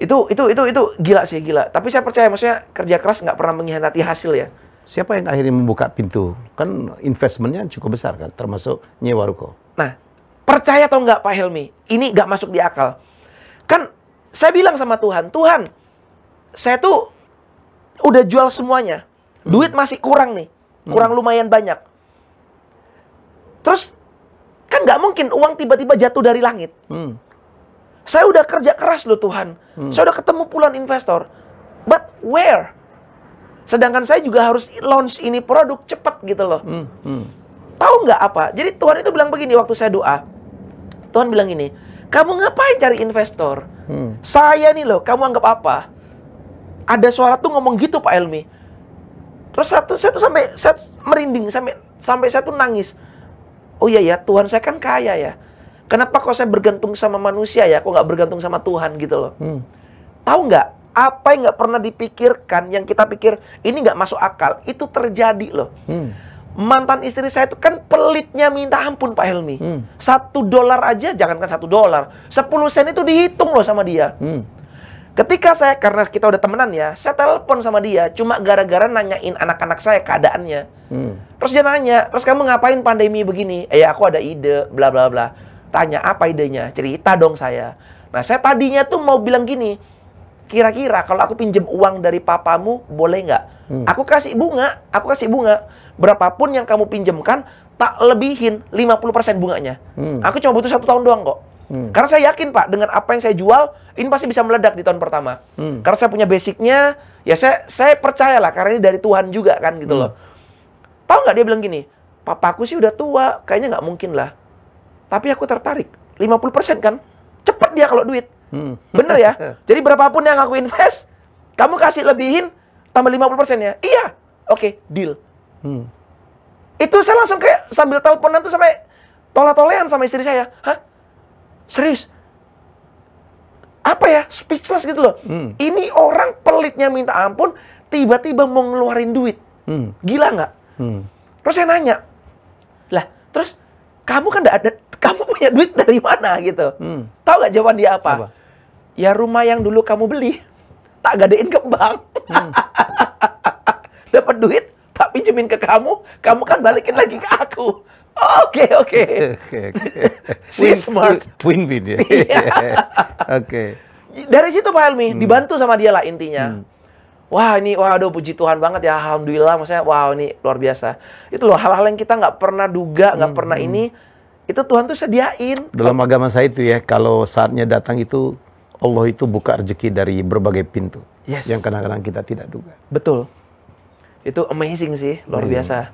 Itu gila sih, gila. Tapi saya percaya, maksudnya kerja keras nggak pernah mengkhianati hasil ya. Siapa yang akhirnya membuka pintu? Kan investmentnya cukup besar kan, termasuk nyewa Ruko. Nah, percaya atau nggak Pak Helmi? Ini nggak masuk di akal. Kan saya bilang sama Tuhan, Tuhan, saya tuh udah jual semuanya. Duit masih kurang nih, kurang lumayan banyak. Terus, kan nggak mungkin uang tiba-tiba jatuh dari langit. Saya udah kerja keras loh Tuhan. Saya udah ketemu puluhan investor. But where? Sedangkan saya juga harus launch ini produk cepat gitu loh. Tahu nggak apa? Jadi Tuhan itu bilang begini waktu saya doa. Tuhan bilang gini, kamu ngapain cari investor? Saya nih loh, kamu anggap apa? Ada suara tuh ngomong gitu Pak Helmi. Terus saya tuh sampai saya merinding, sampai saya tuh nangis. Oh iya ya, Tuhan saya kan kaya ya. Kenapa kok saya bergantung sama manusia ya? Kok nggak bergantung sama Tuhan gitu loh? Tahu nggak? Apa yang nggak pernah dipikirkan, yang kita pikir ini nggak masuk akal, itu terjadi loh. Mantan istri saya itu kan pelitnya minta ampun Pak Helmi. $1 aja, jangankan $1, 10 sen itu dihitung loh sama dia. Ketika karena kita udah temenan ya, saya telepon sama dia, cuma gara-gara nanyain anak-anak saya keadaannya. Terus dia nanya, terus kamu ngapain pandemi begini? Aku ada ide, bla bla bla. Tanya, apa idenya? Cerita dong saya. Nah, saya tadinya tuh mau bilang gini, kira-kira kalau aku pinjem uang dari papamu, boleh nggak? Aku kasih bunga. Berapapun yang kamu pinjemkan, tak lebihin 50% bunganya. Aku cuma butuh 1 tahun doang kok. Karena saya yakin Pak, dengan apa yang saya jual, ini pasti bisa meledak di tahun pertama. Karena saya punya basicnya, ya saya percayalah, karena ini dari Tuhan juga kan gitu loh. Tahu nggak dia bilang gini, papaku sih udah tua, kayaknya nggak mungkin lah. Tapi aku tertarik. 50% kan? Cepet dia kalau duit. Bener ya? Jadi berapapun yang aku invest, kamu kasih lebihin, tambah 50% ya? Iya. Oke, deal. Itu saya langsung kayak sambil teleponan tuh sampai tola-tolean sama istri saya. Hah? Serius? Apa ya? Speechless gitu loh. Ini orang pelitnya minta ampun, tiba-tiba mau ngeluarin duit. Gila nggak? Terus saya nanya, lah terus kamu kan nggak ada, kamu punya duit dari mana gitu? Tahu nggak jawaban dia apa? Ya rumah yang dulu kamu beli, tak gadein ke bank. Dapat duit, tak pinjemin ke kamu, kamu kan balikin lagi ke aku. Oke. Si smart. Win-win ya. Oke. Dari situ Pak Helmi, dibantu sama dia lah intinya. Wah ini, waduh puji Tuhan banget ya, alhamdulillah. Maksudnya, wow ini luar biasa. Itu loh hal-hal yang kita nggak pernah duga, nggak pernah ini, itu Tuhan tuh sediain. Dalam agama saya itu ya, kalau saatnya datang itu, Allah itu buka rezeki dari berbagai pintu. Yes. Yang kadang-kadang kita tidak duga. Betul. Itu amazing sih, luar biasa.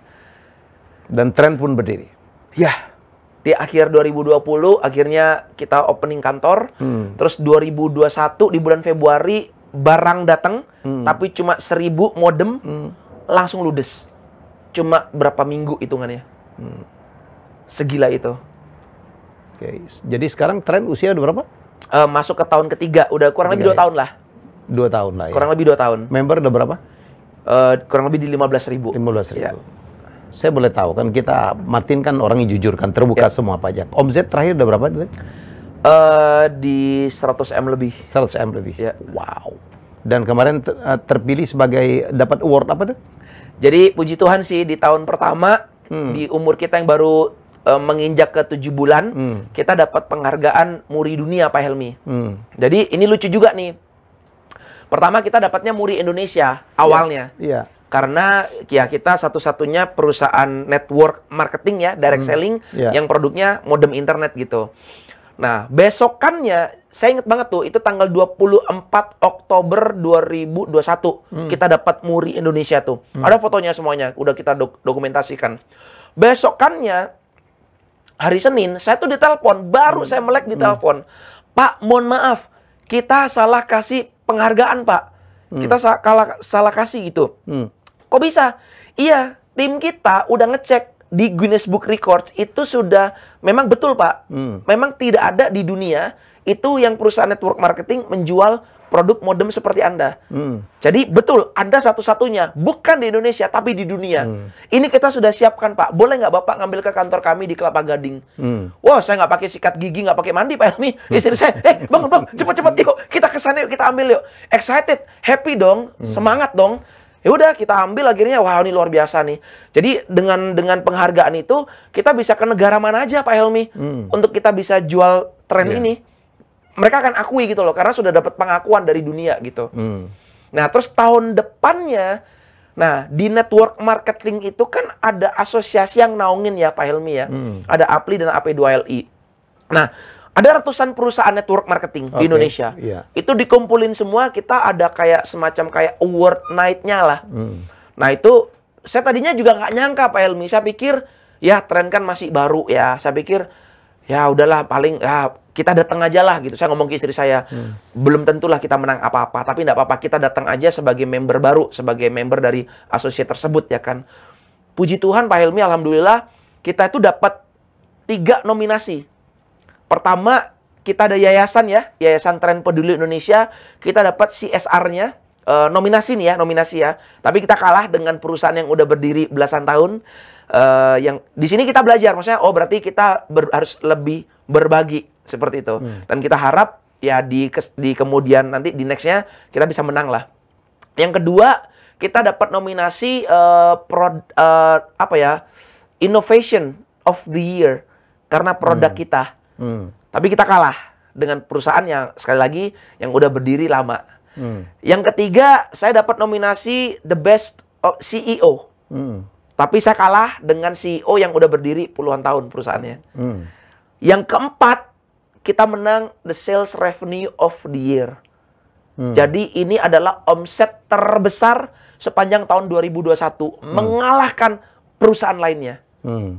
Dan tren pun berdiri. Ya, di akhir 2020 akhirnya kita opening kantor. Terus 2021 di bulan Februari barang datang, tapi cuma 1000 modem, langsung ludes. Cuma berapa minggu hitungannya. Segila itu. Oke. Jadi sekarang tren usia udah berapa? Masuk ke tahun ketiga, udah kurang lebih 2 tahun lah. 2 tahun lah ya. Kurang lebih 2 tahun. Member udah berapa? Kurang lebih di 15.000. 15.000. Ya. Saya boleh tahu kan kita Martin kan orang yang jujur kan, terbuka semua pajak. Omset terakhir udah berapa? Di 100M lebih. 100M lebih. Ya. Wow. Dan kemarin terpilih sebagai dapat award apa tuh? Jadi puji Tuhan sih di tahun pertama di umur kita yang baru menginjak ke 7 bulan, kita dapat penghargaan Muri Dunia Pak Helmi. Jadi ini lucu juga nih. Pertama kita dapatnya Muri Indonesia awalnya. Iya. Karena ya kita satu-satunya perusahaan network marketing ya, direct selling yang produknya modem internet gitu. Nah, besokannya saya inget banget tuh, itu tanggal 24 Oktober 2021 kita dapat Muri Indonesia tuh. Ada fotonya semuanya, udah kita dokumentasikan. Besokannya hari Senin, saya tuh ditelepon, baru saya melek ditelepon. Pak, mohon maaf, kita salah kasih penghargaan, Pak. Kita salah kasih gitu. Kok bisa? Iya, tim kita udah ngecek di Guinness Book Records, itu sudah memang betul, Pak. Memang tidak ada di dunia itu yang perusahaan network marketing menjual produk modem seperti Anda. Jadi betul, Anda satu-satunya, bukan di Indonesia, tapi di dunia. Ini kita sudah siapkan, Pak. Boleh nggak Bapak ngambil ke kantor kami di Kelapa Gading? Wah, saya nggak pakai sikat gigi, nggak pakai mandi, Pak Helmi. Istri saya, bang, cepet-cepet yuk, kita kesana yuk, kita ambil yuk. Excited, happy dong, semangat dong. Ya udah, kita ambil akhirnya, wah ini luar biasa nih. Jadi dengan penghargaan itu, kita bisa ke negara mana aja, Pak Helmi, untuk kita bisa jual tren ini. Mereka akan akui gitu loh, karena sudah dapat pengakuan dari dunia gitu. Nah, terus tahun depannya, nah di network marketing itu kan ada asosiasi yang naungin ya Pak Helmi ya. Ada APLI dan AP2LI. Nah, ada ratusan perusahaan network marketing di Indonesia. Itu dikumpulin semua, kita ada kayak semacam kayak award night-nya lah. Nah, itu saya tadinya juga nggak nyangka Pak Helmi. Saya pikir, ya tren kan masih baru ya. Saya pikir, ya udahlah paling ya kita datang aja lah gitu. Saya ngomong ke istri saya, belum tentulah kita menang apa-apa, tapi enggak apa-apa, kita datang aja sebagai member baru, sebagai member dari asosiasi tersebut ya kan. Puji Tuhan Pak Helmi, alhamdulillah kita itu dapat 3 nominasi. Pertama, kita ada yayasan ya, Yayasan Tren Peduli Indonesia, kita dapat CSR-nya, nominasi nih ya, nominasi ya. Tapi kita kalah dengan perusahaan yang udah berdiri belasan tahun. Yang di sini kita belajar, maksudnya berarti kita harus lebih berbagi seperti itu. Dan kita harap ya di kemudian nanti di nextnya kita bisa menang lah. Yang kedua, kita dapat nominasi Innovation of the Year karena produk kita. Tapi kita kalah dengan perusahaan yang sekali lagi yang udah berdiri lama. Yang ketiga, saya dapat nominasi The Best CEO. Tapi saya kalah dengan CEO yang udah berdiri puluhan tahun perusahaannya. Yang keempat, kita menang The Sales Revenue of the Year. Jadi ini adalah omset terbesar sepanjang tahun 2021. Mengalahkan perusahaan lainnya.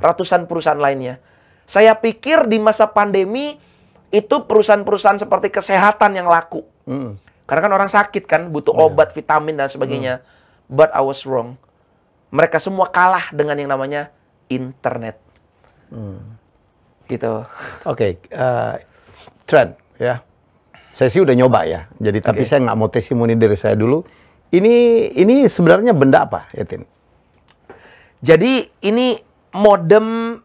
Ratusan perusahaan lainnya. Saya pikir di masa pandemi itu perusahaan-perusahaan seperti kesehatan yang laku. Karena kan orang sakit kan, butuh obat, vitamin, dan sebagainya. But I was wrong. Mereka semua kalah dengan yang namanya internet. Gitu. Oke, trend ya. Saya sih udah nyoba ya. Jadi tapi saya nggak mau testimoni dari saya dulu. Ini sebenarnya benda apa, Yatin? Jadi ini modem.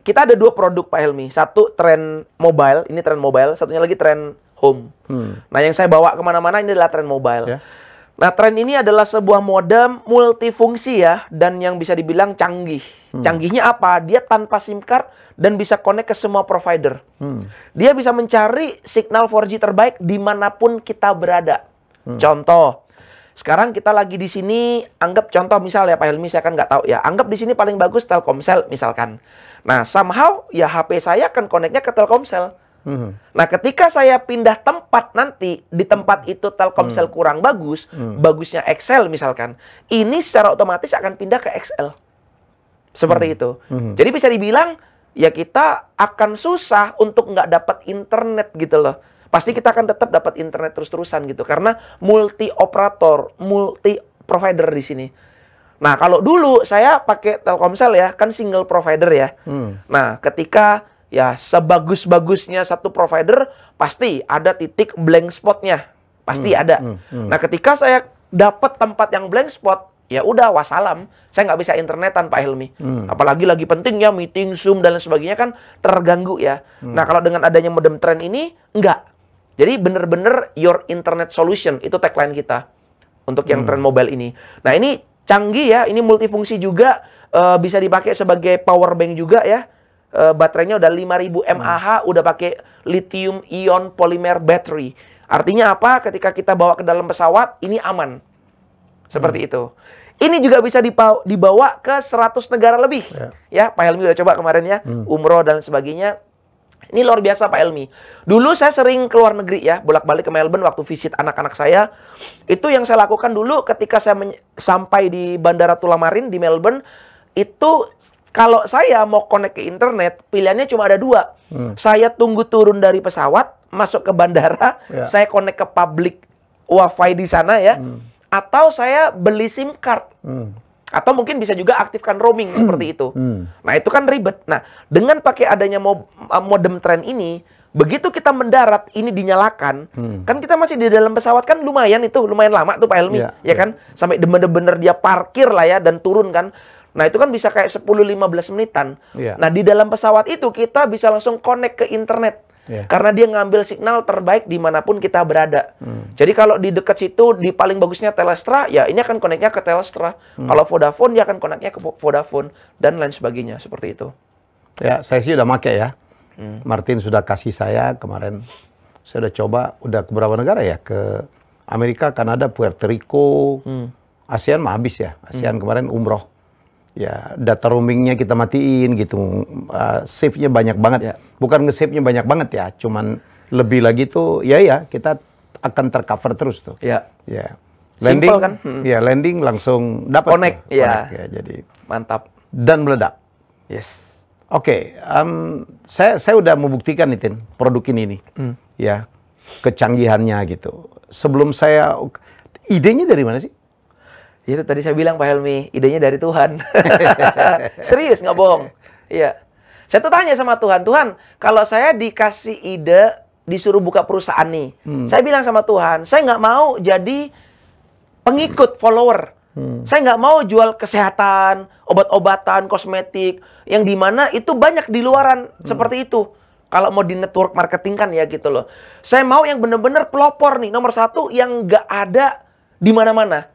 Kita ada 2 produk Pak Helmi. Satu tren mobile, ini tren mobile. Satunya lagi tren home. Nah yang saya bawa kemana-mana ini adalah tren mobile. Yeah. Nah tren ini adalah sebuah modem multifungsi ya. Dan yang bisa dibilang canggih. Canggihnya apa? Dia tanpa SIM card dan bisa connect ke semua provider. Dia bisa mencari signal 4G terbaik dimanapun kita berada. Contoh, sekarang kita lagi di sini, anggap contoh misal ya Pak Helmi, saya kan nggak tahu ya. Anggap di sini paling bagus Telkomsel misalkan. Nah, somehow ya HP saya akan connect-nya ke Telkomsel. Nah, ketika saya pindah tempat nanti, di tempat itu Telkomsel kurang bagus, bagusnya XL misalkan, ini secara otomatis akan pindah ke XL. Seperti itu. Jadi bisa dibilang, ya kita akan susah untuk nggak dapat internet gitu loh. Pasti kita akan tetap dapat internet terus-terusan gitu. Karena multi operator, multi provider di sini. Nah, kalau dulu saya pakai Telkomsel ya, kan single provider ya. Nah, ketika ya sebagus-bagusnya satu provider, pasti ada titik blank spotnya. Pasti ada. Nah, ketika saya dapat tempat yang blank spot, ya udah wassalam. Saya nggak bisa internetan Pak Helmi. Apalagi lagi penting ya, meeting, Zoom, dan lain sebagainya kan terganggu ya. Nah, kalau dengan adanya modem tren ini, enggak. Jadi bener-bener your internet solution, itu tagline kita. Untuk yang tren mobile ini. Nah, ini canggih ya, ini multifungsi juga, bisa dipakai sebagai power bank juga ya. Baterainya udah 5000 mAh, udah pakai lithium ion polymer battery. Artinya apa? Ketika kita bawa ke dalam pesawat, ini aman. Seperti itu. Ini juga bisa dibawa ke 100 negara lebih. Ya, Pak Helmi udah coba kemarin ya, umroh dan sebagainya. Ini luar biasa Pak Helmi. Dulu saya sering keluar negeri ya, bolak-balik ke Melbourne waktu visit anak-anak saya. Itu yang saya lakukan dulu ketika saya sampai di Bandara Tullamarine di Melbourne. Itu kalau saya mau connect ke internet, pilihannya cuma ada 2. Saya tunggu turun dari pesawat, masuk ke bandara, saya connect ke public wifi di sana ya. Atau saya beli SIM card. Atau mungkin bisa juga aktifkan roaming seperti itu. Nah, itu kan ribet. Nah, dengan pakai adanya modem tren ini, begitu kita mendarat, ini dinyalakan, kan kita masih di dalam pesawat kan lumayan lama tuh Pak Helmi, ya kan? Sampai bener-bener dia parkir lah ya, dan turun kan. Nah, itu kan bisa kayak 10-15 menitan. Nah, di dalam pesawat itu kita bisa langsung connect ke internet. Karena dia ngambil signal terbaik dimanapun kita berada. Jadi kalau di dekat situ, di paling bagusnya Telstra, ya ini akan connect-nya ke Telstra. Kalau Vodafone, dia akan connect-nya ke Vodafone. Dan lain sebagainya, seperti itu. Ya, saya sih udah pakai ya. Martin sudah kasih saya kemarin. Saya udah coba, udah ke beberapa negara ya. Ke Amerika, Kanada, Puerto Rico. ASEAN mah habis ya. ASEAN kemarin umroh. Ya, data roamingnya kita matiin gitu, save-nya banyak banget. Bukan nge-save-nya banyak banget ya, cuman lebih lagi tuh, ya kita akan tercover terus tuh. Ya. Landing simple, kan? Ya, landing langsung dapat. Connect. Ya, jadi mantap. Dan meledak. Yes. Oke, saya udah membuktikan Tin produk ini nih, ya kecanggihannya gitu. Sebelum saya, idenya dari mana sih? Itu tadi saya bilang Pak Helmi, idenya dari Tuhan. Serius, nggak bohong. Iya. Saya tuh tanya sama Tuhan, Tuhan, kalau saya dikasih ide, disuruh buka perusahaan nih, saya bilang sama Tuhan, saya nggak mau jadi pengikut, follower. Saya nggak mau jual kesehatan, obat-obatan, kosmetik, yang dimana itu banyak di luaran seperti itu. Kalau mau di network marketing kan ya gitu loh. Saya mau yang bener-bener pelopor nih, nomor 1 yang nggak ada di mana-mana.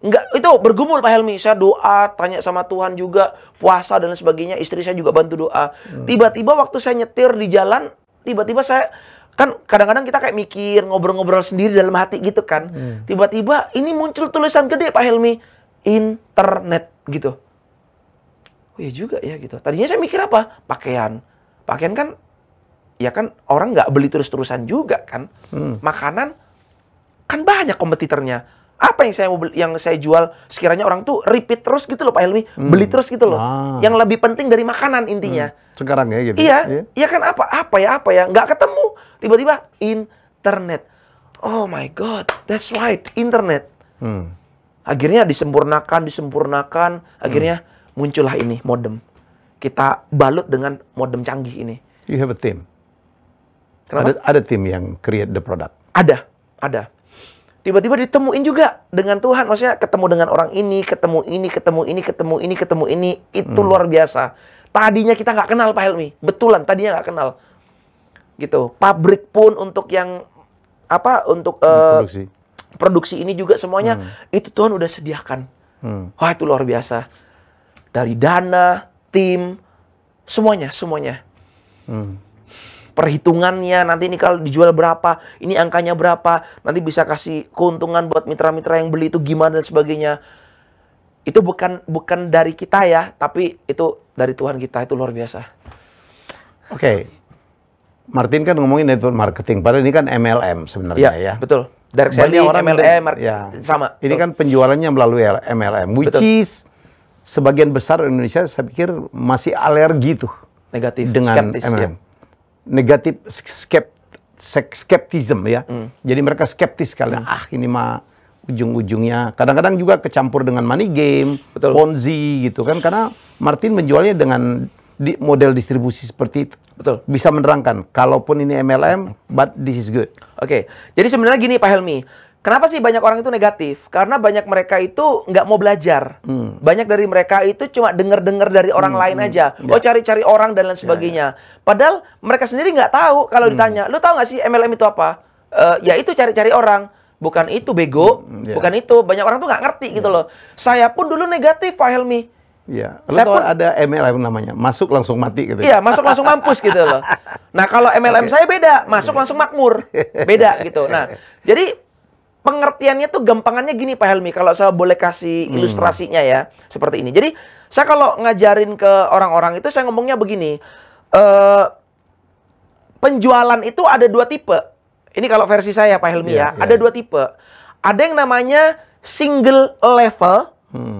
Enggak, itu bergumul Pak Helmi. Saya doa, tanya sama Tuhan juga, puasa dan sebagainya. Istri saya juga bantu doa. Tiba-tiba waktu saya nyetir di jalan, tiba-tiba saya, kan kadang-kadang kita kayak mikir, ngobrol-ngobrol sendiri dalam hati gitu kan. Tiba-tiba ini muncul tulisan gede Pak Helmi, internet gitu. Oh iya juga ya gitu. Tadinya saya mikir apa? Pakaian. Pakaian kan, ya kan orang nggak beli terus-terusan juga kan. Makanan, kan banyak kompetitornya. Apa yang saya mau yang saya jual sekiranya orang tuh repeat terus gitu loh Pak Helmi, beli terus gitu loh. Yang lebih penting dari makanan intinya. Sekarang ya gitu. Iya, iya kan apa ya, nggak ketemu. Tiba-tiba internet. Oh my God, that's right, internet. Akhirnya disempurnakan, akhirnya muncullah ini modem. Kita balut dengan modem canggih ini. You have a team. Kenapa? Ada tim yang create the product. Ada. Tiba-tiba ditemuin juga dengan Tuhan. Maksudnya ketemu dengan orang ini, ketemu ini. Itu luar biasa. Tadinya kita nggak kenal Pak Helmi. Betulan, tadinya nggak kenal. Gitu. Pabrik pun untuk yang untuk produksi ini juga semuanya itu Tuhan udah sediakan. Wah, itu luar biasa. Dari dana, tim, semuanya. Perhitungannya, nanti ini kalau dijual berapa, ini angkanya berapa, nanti bisa kasih keuntungan buat mitra-mitra yang beli itu gimana dan sebagainya. Itu bukan dari kita ya, tapi itu dari Tuhan kita, itu luar biasa. Oke. Martin kan ngomongin network marketing, padahal ini kan MLM sebenarnya ya. Betul. Direct selling, MLM, sama. Ini kan penjualannya melalui MLM, which is sebagian besar Indonesia saya pikir masih alergi tuh. Negatif, dengan skeptis, MLM. Negatif skeptism ya. Jadi mereka skeptis sekali. Ini mah ujung-ujungnya. Kadang-kadang juga kecampur dengan money game, Ponzi gitu kan. Karena Martin menjualnya dengan model distribusi seperti itu. Betul. Bisa menerangkan, kalaupun ini MLM, but this is good. Oke. Jadi sebenarnya gini Pak Helmi. Kenapa sih banyak orang itu negatif? Karena banyak mereka itu nggak mau belajar. Banyak dari mereka itu cuma dengar-dengar dari orang lain aja. Oh, cari-cari orang dan lain sebagainya. Padahal mereka sendiri nggak tahu kalau ditanya, lu tahu nggak sih MLM itu apa? Ya itu cari-cari orang. Bukan itu bego. Bukan itu. Banyak orang tuh nggak ngerti gitu loh. Saya pun dulu negatif Pak Helmi. Iya. Lu tahu ada MLM namanya, masuk langsung mati gitu. Iya, masuk langsung mampus gitu loh. Nah, kalau MLM saya beda, masuk langsung makmur. Beda gitu. Nah, jadi pengertiannya tuh gampangannya gini Pak Helmi, kalau saya boleh kasih ilustrasinya ya, seperti ini. Jadi, saya kalau ngajarin ke orang-orang itu, saya ngomongnya begini, penjualan itu ada 2 tipe. Ini kalau versi saya Pak Helmi ada 2 tipe. Ada yang namanya single level,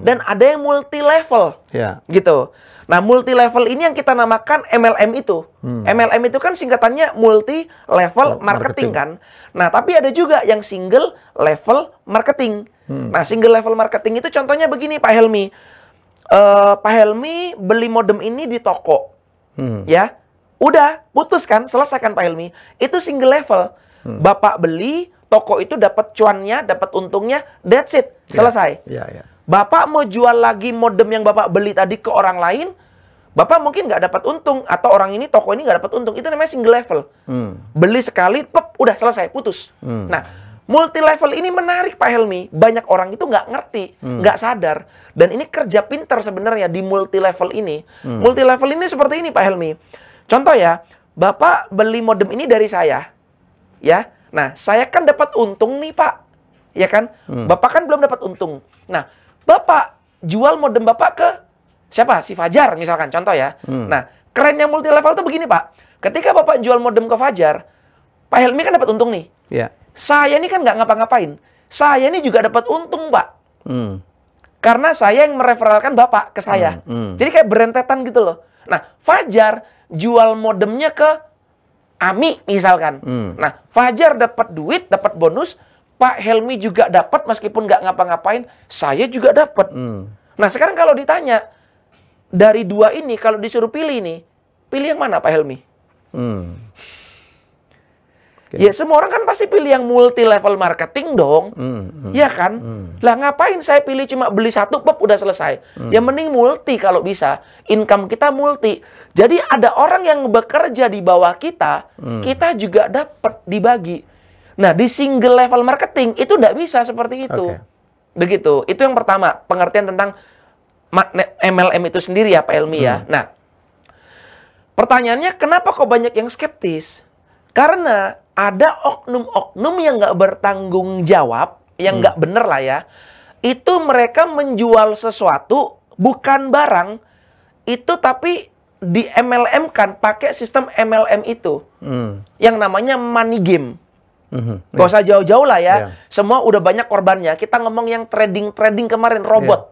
dan ada yang multi level. Gitu. Nah, multi level ini yang kita namakan MLM itu. MLM itu kan singkatannya multi level marketing kan. Nah, tapi ada juga yang single level marketing. Nah, single level marketing itu contohnya begini Pak Helmi. Pak Helmi beli modem ini di toko. Ya. Udah, putus kan, selesaikan Pak Helmi. Itu single level. Bapak beli, toko itu dapat cuannya, dapat untungnya, that's it. Selesai. Bapak mau jual lagi modem yang Bapak beli tadi ke orang lain, Bapak mungkin nggak dapat untung, atau orang ini, toko ini nggak dapat untung. Itu namanya single level. Beli sekali, udah selesai, putus. Nah, multi level ini menarik Pak Helmi. Banyak orang itu nggak ngerti, nggak sadar. Dan ini kerja pintar sebenarnya di multi level ini. Multi level ini seperti ini Pak Helmi. Contoh ya, Bapak beli modem ini dari saya. Ya, nah saya kan dapat untung nih Pak. Ya kan? Bapak kan belum dapat untung. Nah, Bapak jual modem Bapak ke siapa? Si Fajar misalkan, contoh ya. Nah, kerennya multi level tuh begini Pak. Ketika Bapak jual modem ke Fajar, Pak Helmi kan dapat untung nih. Saya ini kan nggak ngapa-ngapain. Saya ini juga dapat untung Pak. Karena saya yang mereferalkan Bapak ke saya. Jadi kayak berentetan gitu loh. Nah, Fajar jual modemnya ke Ami misalkan. Nah, Fajar dapat duit, dapat bonus. Pak Helmi juga dapat meskipun nggak ngapa-ngapain, saya juga dapat. Nah, sekarang kalau ditanya, dari 2 ini, kalau disuruh pilih nih, pilih yang mana Pak Helmi? Ya, semua orang kan pasti pilih yang multi level marketing dong. Ya kan? Lah ngapain saya pilih cuma beli 1, udah selesai. Ya mending multi kalau bisa. Income kita multi. Jadi ada orang yang bekerja di bawah kita, kita juga dapat dibagi. Nah, di single level marketing itu nggak bisa seperti itu. Begitu. Itu yang pertama, pengertian tentang MLM itu sendiri ya Pak Helmi ya. Nah, pertanyaannya kenapa kok banyak yang skeptis? Karena ada oknum-oknum yang nggak bertanggung jawab, yang nggak bener lah ya. Itu mereka menjual sesuatu, bukan barang, itu tapi di MLM kan pakai sistem MLM itu. Yang namanya money game. Gak usah jauh-jauh lah ya. Semua udah banyak korbannya. Kita ngomong yang trading kemarin, robot.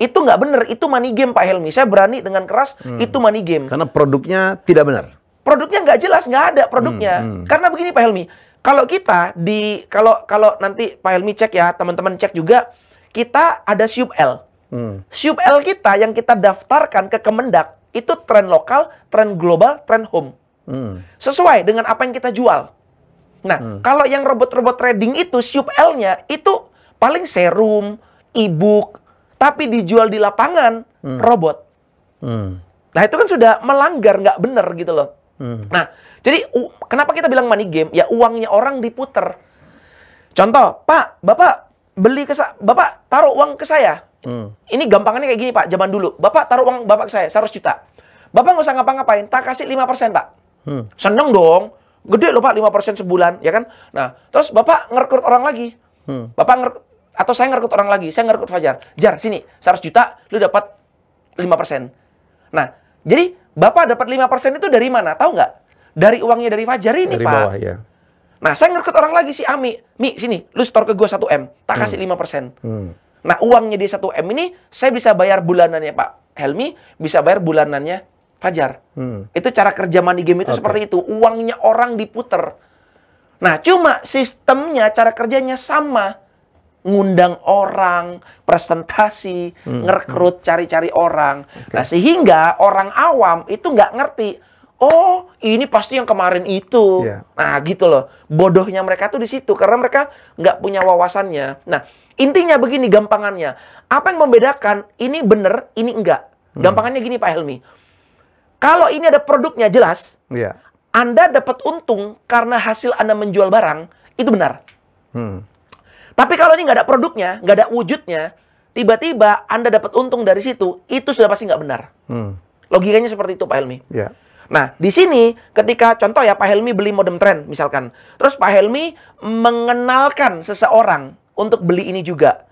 Itu nggak bener, itu money game Pak Helmi. Saya berani dengan keras, itu money game. Karena produknya tidak benar. Produknya nggak jelas, nggak ada produknya. Karena begini Pak Helmi, kalau kita kalau nanti Pak Helmi cek ya, teman-teman cek juga, kita ada SUP L. SUP L kita yang kita daftarkan ke Kemendak, itu tren lokal, tren global, tren home. Sesuai dengan apa yang kita jual. Nah, kalau yang robot-robot trading itu, SUP L-nya itu paling serum, e-book, tapi dijual di lapangan, robot. Nah, itu kan sudah melanggar, nggak bener gitu loh. Nah, jadi kenapa kita bilang money game? Ya, uangnya orang diputer. Contoh, Pak, Bapak beli Bapak taruh uang ke saya. Ini gampangannya kayak gini, Pak, zaman dulu. Bapak taruh uang Bapak ke saya, 100 juta. Bapak nggak usah ngapa-ngapain, tak kasih 5%, Pak. Seneng dong. Gede loh, Pak, 5% sebulan, ya kan? Nah, terus Bapak ngerekrut orang lagi. Atau saya ngerekrut orang lagi, saya ngerekrut Fajar. Jar, sini, 100 juta, lu dapat 5%. Nah, jadi Bapak dapat 5% itu dari mana? Tahu nggak? Dari uangnya dari Fajar ini, dari Pak. Bawah, ya. Nah, saya ngerekrut orang lagi, si Ami. Mi, sini, lu store ke gua 1M, tak kasih 5%. Nah, uangnya di 1M ini, saya bisa bayar bulanannya Pak Helmi, bisa bayar bulanannya Fajar. Itu cara kerja money game itu seperti itu. Uangnya orang diputer. Nah, cuma sistemnya, cara kerjanya sama. Ngundang orang, presentasi, ngerekrut, cari-cari orang. Nah, sehingga orang awam itu nggak ngerti. Oh, ini pasti yang kemarin itu. Nah, gitu loh. Bodohnya mereka tuh di situ. Karena mereka nggak punya wawasannya. Nah, intinya begini gampangannya. Apa yang membedakan ini bener, ini enggak? Gampangannya gini Pak Helmi. Kalau ini ada produknya jelas, Anda dapat untung karena hasil Anda menjual barang, itu benar. Tapi kalau ini nggak ada produknya, nggak ada wujudnya, tiba-tiba Anda dapat untung dari situ, itu sudah pasti nggak benar. Logikanya seperti itu Pak Helmi. Nah, di sini ketika contoh ya Pak Helmi beli modem trend misalkan. Terus Pak Helmi mengenalkan seseorang untuk beli ini juga.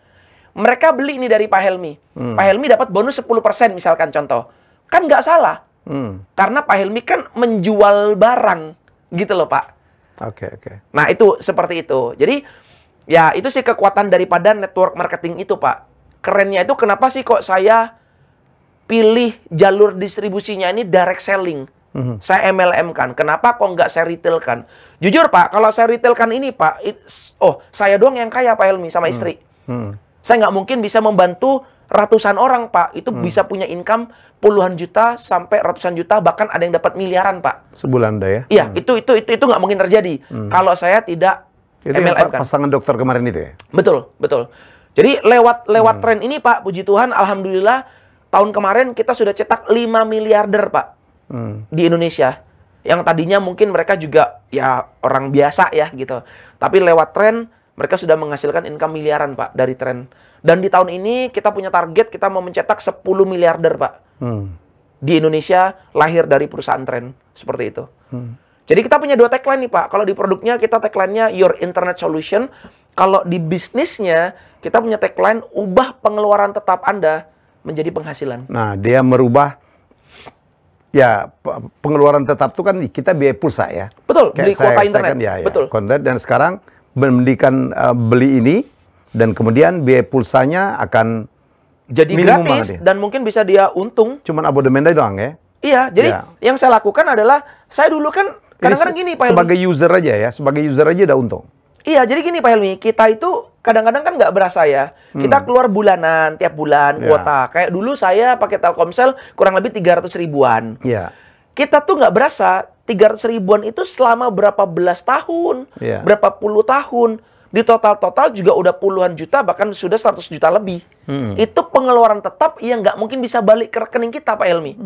Mereka beli ini dari Pak Helmi. Pak Helmi dapat bonus 10% misalkan contoh. Kan nggak salah. Karena Pak Helmi kan menjual barang. Gitu loh Pak. Nah, itu seperti itu. Jadi, ya itu sih kekuatan daripada network marketing itu Pak. Kerennya itu kenapa sih kok saya pilih jalur distribusinya ini direct selling. Saya MLM kan. Kenapa kok nggak saya retail kan? Jujur Pak, kalau saya retail kan ini Pak, saya doang yang kaya Pak Helmi sama istri. Saya nggak mungkin bisa membantu ratusan orang Pak. Itu bisa punya income puluhan juta sampai ratusan juta, bahkan ada yang dapat miliaran Pak. Sebulan dah ya? Iya, itu nggak mungkin terjadi kalau saya tidak itu MLM kan. Pasangan dokter kemarin itu ya? Betul. Jadi lewat tren ini Pak, puji Tuhan, alhamdulillah tahun kemarin kita sudah cetak 5 miliarder Pak di Indonesia. Yang tadinya mungkin mereka juga ya orang biasa ya gitu. Tapi lewat tren mereka sudah menghasilkan income miliaran Pak dari tren. Dan di tahun ini kita punya target kita mau mencetak 10 miliarder Pak. Di Indonesia lahir dari perusahaan tren seperti itu. Jadi kita punya 2 tagline nih Pak. Kalau di produknya kita tagline-nya Your Internet Solution. Kalau di bisnisnya kita punya tagline ubah pengeluaran tetap Anda menjadi penghasilan. Nah, dia merubah ya pengeluaran tetap itu kan kita biaya pulsa ya. Betul, beli kuota internet. Kan, betul. Konten dan sekarang mendikan beli ini dan kemudian biaya pulsanya akan jadi gratis dan mungkin bisa dia untung. Cuman abodemen doang ya. Iya, jadi yang saya lakukan adalah saya dulu kan kadang-kadang gini Pak Helmi. Sebagai user aja ya, sebagai user aja udah untung. Iya, jadi gini Pak Helmi, kita itu kadang-kadang kan nggak berasa ya. Kita keluar bulanan, tiap bulan kuota. Kayak dulu saya pakai Telkomsel kurang lebih 300 ribuan. Kita tuh nggak berasa 300 ribuan itu selama berapa belas tahun, berapa puluh tahun. Di total juga udah puluhan juta, bahkan sudah 100 juta lebih. Itu pengeluaran tetap yang nggak mungkin bisa balik ke rekening kita, Pak Helmi.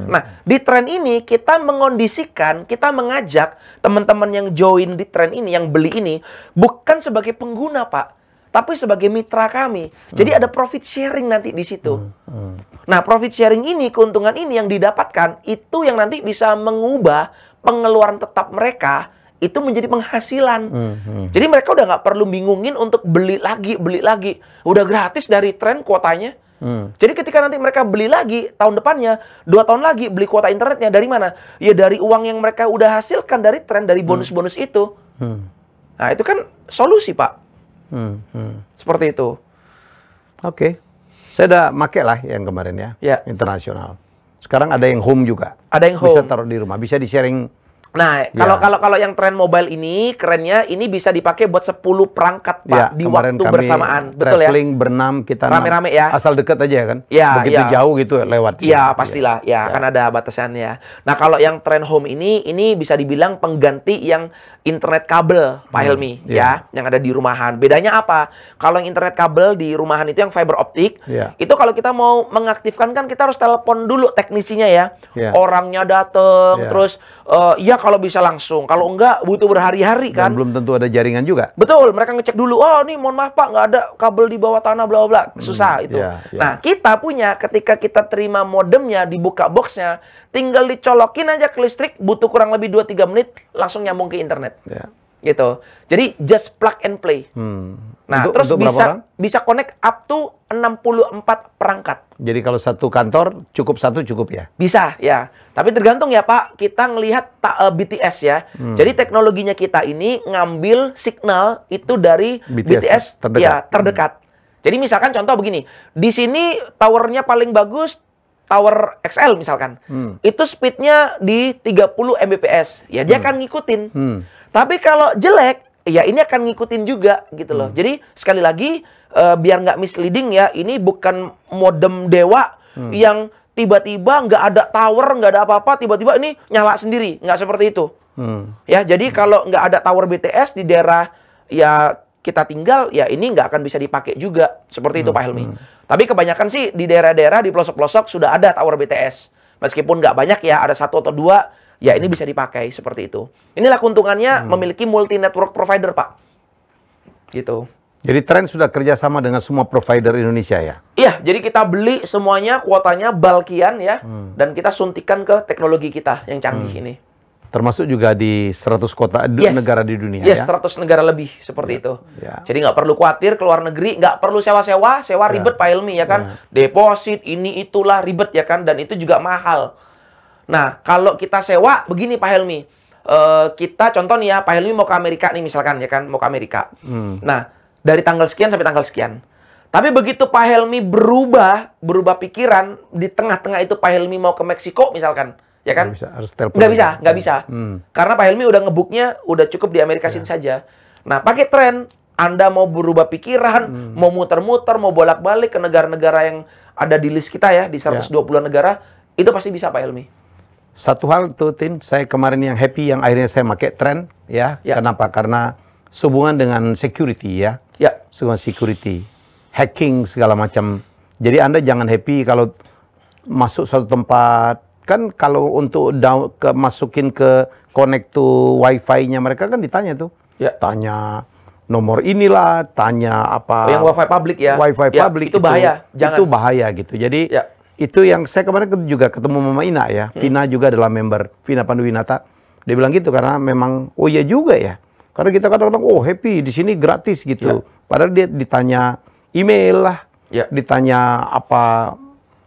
Nah, di tren ini kita mengondisikan, kita mengajak teman-teman yang join di tren ini, yang beli ini, bukan sebagai pengguna, Pak, tapi sebagai mitra kami. Jadi ada profit sharing nanti di situ. Nah, profit sharing ini, keuntungan ini yang didapatkan, itu yang nanti bisa mengubah pengeluaran tetap mereka itu menjadi penghasilan. Jadi mereka udah nggak perlu bingungin untuk beli lagi. Udah gratis dari tren kuotanya. Jadi ketika nanti mereka beli lagi, tahun depannya, 2 tahun lagi, beli kuota internetnya dari mana? Ya dari uang yang mereka udah hasilkan dari tren, dari bonus-bonus itu. Nah, itu kan solusi, Pak. Seperti itu. Oke. Saya udah make lah yang kemarin ya, Ya. internasional. Sekarang ada yang home juga. Ada yang home. Bisa taruh di rumah, bisa di-sharing. Nah, kalau yang tren mobile ini kerennya ini bisa dipakai buat 10 perangkat, Pak, Ya, di kemarin waktu kami bersamaan. Betul ya? traveling berenam, kita Rame-rame ya. asal dekat aja kan. Ya, Begitu ya. jauh gitu lewat. Iya, pastilah. Ya, kan ada batasannya. Nah, kalau yang tren home ini bisa dibilang pengganti yang internet kabel, Pak Helmi, ya, yang ada di rumahan. Bedanya apa? Kalau yang internet kabel di rumahan itu yang fiber optik, itu kalau kita mau mengaktifkan kan kita harus telepon dulu teknisinya ya. Orangnya dateng, terus ya kalau bisa langsung. Kalau enggak butuh berhari-hari kan. Dan belum tentu ada jaringan juga. Betul, mereka ngecek dulu. Oh, nih mohon maaf Pak, nggak ada kabel di bawah tanah, bla bla. Susah itu. Nah, kita punya ketika kita terima modemnya, dibuka boxnya, tinggal dicolokin aja ke listrik, butuh kurang lebih 2-3 menit, langsung nyambung ke internet. Gitu. Jadi, just plug and play. Nah, terus bisa connect up to 64 perangkat. Jadi kalau satu kantor, cukup ya? Bisa, ya. Tapi tergantung ya, Pak. Kita ngelihat BTS ya. Jadi teknologinya kita ini ngambil signal itu dari BTS terdekat. Jadi misalkan contoh begini. Di sini towernya paling bagus, tower XL misalkan. Itu speednya di 30 Mbps. Ya, dia akan ngikutin. Tapi kalau jelek, ya ini akan ngikutin juga gitu loh. Jadi sekali lagi, biar nggak misleading ya, ini bukan modem dewa yang tiba-tiba nggak ada tower, nggak ada apa-apa, tiba-tiba ini nyala sendiri. Nggak seperti itu. Ya, jadi kalau nggak ada tower BTS di daerah ya kita tinggal, ya ini nggak akan bisa dipakai juga. Seperti itu, Pak Helmi. Tapi kebanyakan sih di daerah-daerah, di pelosok-pelosok sudah ada tower BTS. Meskipun nggak banyak ya, ada 1 atau 2, ya ini bisa dipakai seperti itu. Inilah keuntungannya memiliki multi network provider, Pak. Gitu. Jadi tren sudah kerjasama dengan semua provider Indonesia ya? Iya, jadi kita beli semuanya, kuotanya balkian ya, dan kita suntikan ke teknologi kita yang canggih ini. Termasuk juga di 100 kota negara di dunia ya? 100 negara lebih, seperti itu. Jadi nggak perlu khawatir ke luar negeri, nggak perlu sewa ribet Pak Helmi ya kan. Deposit, ini itulah ribet ya kan, dan itu juga mahal. Nah, kalau kita sewa, begini Pak Helmi. Kita contoh nih ya, Pak Helmi mau ke Amerika nih misalkan ya kan, mau ke Amerika. Nah, dari tanggal sekian sampai tanggal sekian. Tapi begitu Pak Helmi berubah pikiran, di tengah-tengah itu Pak Helmi mau ke Meksiko misalkan. Ya kan? Nggak bisa. Karena Pak Helmi udah nge-booknya, udah cukup di Amerika sini saja. Nah, pakai tren, Anda mau berubah pikiran, mau muter-muter, mau bolak-balik ke negara-negara yang ada di list kita ya, di 120 negara, itu pasti bisa Pak Helmi. Satu hal tuh, Tin, saya kemarin yang happy, yang akhirnya saya pakai tren, ya. Kenapa? Karena sehubungan dengan security ya. Sehubungan security, hacking, segala macam. Jadi Anda jangan happy kalau masuk suatu tempat. Kan kalau untuk masukin ke connect to wifi-nya mereka kan ditanya tuh. Tanya nomor inilah, tanya apa. Yang wifi public ya. Wifi public itu bahaya. Jangan. Itu bahaya gitu. Jadi itu yang saya kemarin juga ketemu Mama Ina ya. Vina juga adalah member, Vina Panduwinata. Dia bilang gitu karena memang, oh iya juga ya. Karena kita kadang-kadang, oh happy, di sini gratis gitu. Padahal dia ditanya email lah. Ditanya apa,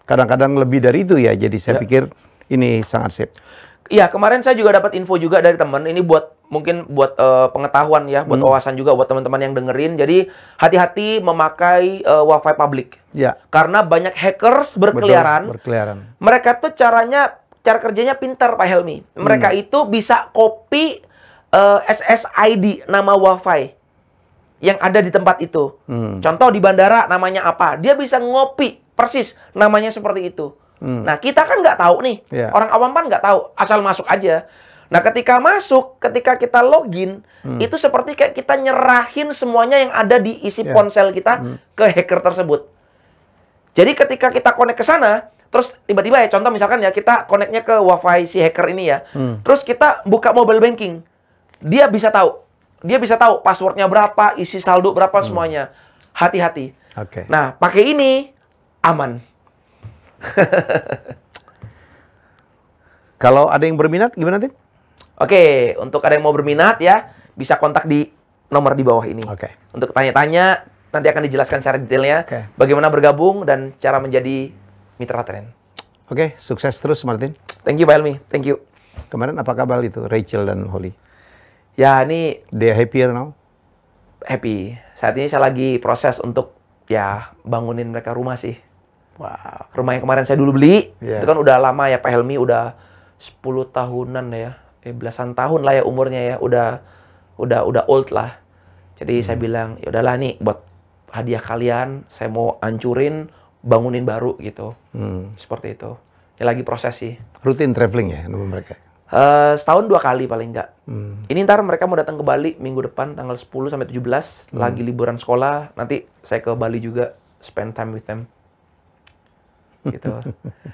kadang-kadang lebih dari itu ya. Jadi saya pikir ini sangat sip. Iya, kemarin saya juga dapat info juga dari teman. Ini mungkin buat pengetahuan ya, buat wawasan juga buat teman-teman yang dengerin. Jadi hati-hati memakai wifi publik. Karena banyak hackers berkeliaran. Mereka tuh cara kerjanya pintar Pak Helmi. Mereka itu bisa copy SSID nama wifi yang ada di tempat itu. Contoh di bandara namanya apa? Dia bisa ngopi persis namanya seperti itu. Nah, kita kan nggak tahu nih. Orang awam kan nggak tahu. Asal masuk aja. Nah, ketika masuk, ketika kita login, itu seperti kayak kita nyerahin semuanya yang ada di isi ponsel kita ke hacker tersebut. Jadi, ketika kita connect ke sana, terus tiba-tiba ya, contoh misalkan ya, kita connect-nya ke wifi si hacker ini ya. Terus kita buka mobile banking. Dia bisa tahu. Dia bisa tahu passwordnya berapa, isi saldo berapa, semuanya. Hati-hati. Nah, pakai ini, aman. Kalau ada yang berminat, gimana, Tin? Oke, untuk ada yang mau berminat ya, bisa kontak di nomor di bawah ini. Untuk tanya-tanya, nanti akan dijelaskan secara detailnya bagaimana bergabung dan cara menjadi mitra tren. Sukses terus, Martin. Thank you, Pak Helmi. Thank you. Kemarin apa kabar itu, Rachel dan Holly? Ya, ini... They are happier now? happy. Saat ini saya lagi proses untuk ya bangunin mereka rumah sih. Wow. Rumah yang kemarin saya dulu beli, Yeah. itu kan udah lama ya Pak Helmi, udah 10 tahunan ya. Belasan tahun lah ya umurnya ya, udah old lah. Jadi saya bilang, ya udahlah nih buat hadiah kalian, saya mau hancurin, bangunin baru gitu. Seperti itu. Ya lagi proses sih. Rutin traveling ya nunggu mereka? Setahun 2 kali paling nggak. Ini ntar mereka mau datang ke Bali minggu depan, tanggal 10 sampai 17. Lagi liburan sekolah, nanti saya ke Bali juga, spend time with them. Gitu.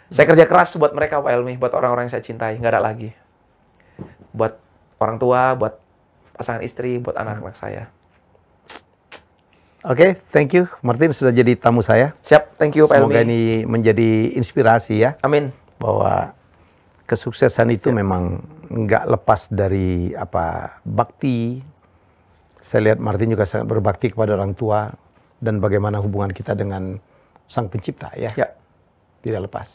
Saya kerja keras buat mereka Pak Helmi, buat orang-orang yang saya cintai, nggak ada lagi. Buat orang tua, buat pasangan istri, buat anak-anak saya. Oke, thank you. Martin sudah jadi tamu saya. Siap, thank you Pak Helmi. Semoga ini menjadi inspirasi ya. Amin. Bahwa kesuksesan itu memang nggak lepas dari bakti. Saya lihat Martin juga sangat berbakti kepada orang tua dan bagaimana hubungan kita dengan Sang Pencipta ya. Tidak lepas.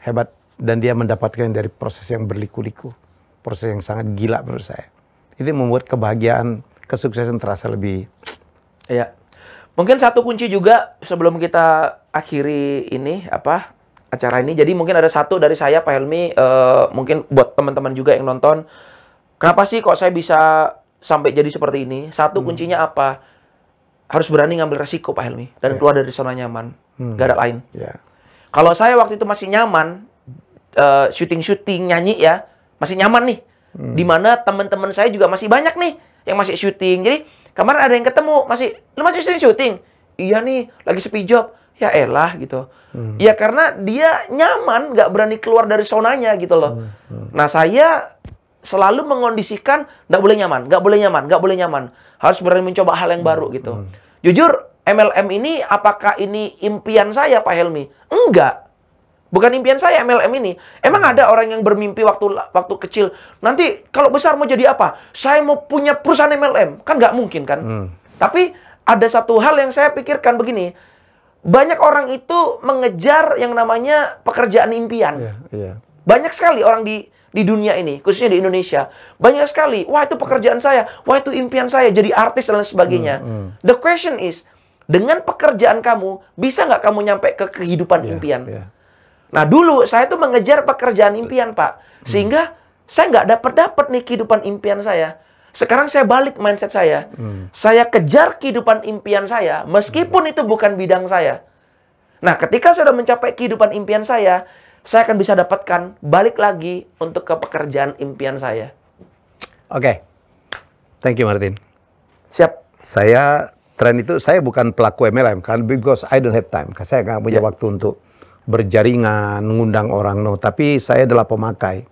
Hebat. Dan dia mendapatkan dari proses yang berliku-liku. Proses yang sangat gila menurut saya. Itu membuat kebahagiaan, kesuksesan terasa lebih... Iya. Mungkin satu kunci juga sebelum kita akhiri ini acara ini. Jadi mungkin ada satu dari saya Pak Helmi, mungkin buat teman-teman juga yang nonton. Kenapa sih kok saya bisa sampai jadi seperti ini? Satu kuncinya apa? Harus berani ngambil resiko Pak Helmi dan keluar dari zona nyaman. Gak ada lain. Kalau saya waktu itu masih nyaman, syuting-syuting nyanyi ya, masih nyaman nih. Dimana teman-teman saya juga masih banyak nih yang masih syuting. Jadi kemarin ada yang ketemu, lu masih syuting? Iya nih, lagi sepi job. Ya elah gitu. Ya karena dia nyaman, nggak berani keluar dari zonanya gitu loh. Nah saya selalu mengondisikan nggak boleh nyaman, nggak boleh nyaman, nggak boleh nyaman. Harus berani mencoba hal yang baru gitu. Jujur, MLM ini apakah ini impian saya Pak Helmi? Enggak. Bukan impian saya MLM ini. Emang ada orang yang bermimpi waktu kecil, nanti kalau besar mau jadi apa? Saya mau punya perusahaan MLM. Kan nggak mungkin kan? Tapi ada satu hal yang saya pikirkan begini. Banyak orang itu mengejar yang namanya pekerjaan impian. Banyak sekali orang di dunia ini, khususnya di Indonesia. Banyak sekali, wah itu pekerjaan saya, wah itu impian saya, jadi artis dan lain sebagainya. The question is, dengan pekerjaan kamu, bisa nggak kamu nyampe ke kehidupan impian? Nah dulu saya tuh mengejar pekerjaan impian Pak, sehingga saya nggak dapat nih kehidupan impian saya. Sekarang saya balik mindset saya, saya kejar kehidupan impian saya, meskipun itu bukan bidang saya. Nah ketika saya sudah mencapai kehidupan impian saya akan bisa dapatkan balik lagi untuk ke pekerjaan impian saya. Oke. Thank you Martin. Siap. Saya bukan pelaku MLM kan, because I don't have time. Saya nggak punya waktu untuk berjaringan, mengundang orang, tapi saya adalah pemakai.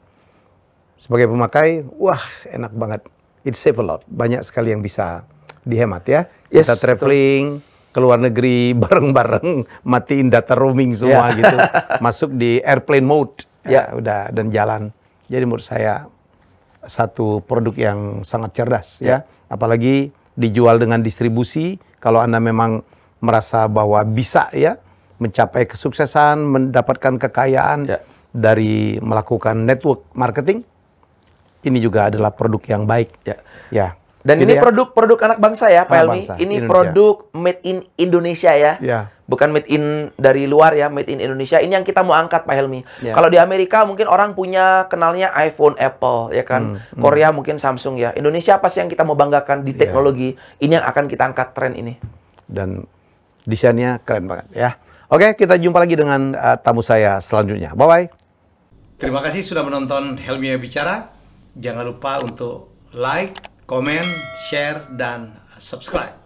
Sebagai pemakai, wah enak banget. It save a lot. Banyak sekali yang bisa dihemat ya. Kita traveling ke luar negeri bareng-bareng, matiin data roaming semua gitu. Masuk di airplane mode. Udah dan jalan. Jadi menurut saya satu produk yang sangat cerdas ya. Apalagi dijual dengan distribusi. Kalau Anda memang merasa bahwa bisa ya mencapai kesuksesan, mendapatkan kekayaan dari melakukan network marketing, ini juga adalah produk yang baik. Dan ini produk anak bangsa ya, Pak Helmi. Ini produk made in Indonesia ya. Bukan made in dari luar ya, made in Indonesia. Ini yang kita mau angkat, Pak Helmi. Kalau di Amerika mungkin orang punya kenalnya iPhone, Apple, ya kan. Korea mungkin Samsung ya. Indonesia apa sih yang kita mau banggakan di teknologi? Ini yang akan kita angkat tren ini. Dan desainnya keren banget ya. Oke, kita jumpa lagi dengan tamu saya selanjutnya. Bye-bye. Terima kasih sudah menonton Helmi Bicara. Jangan lupa untuk like, komen, share, dan subscribe.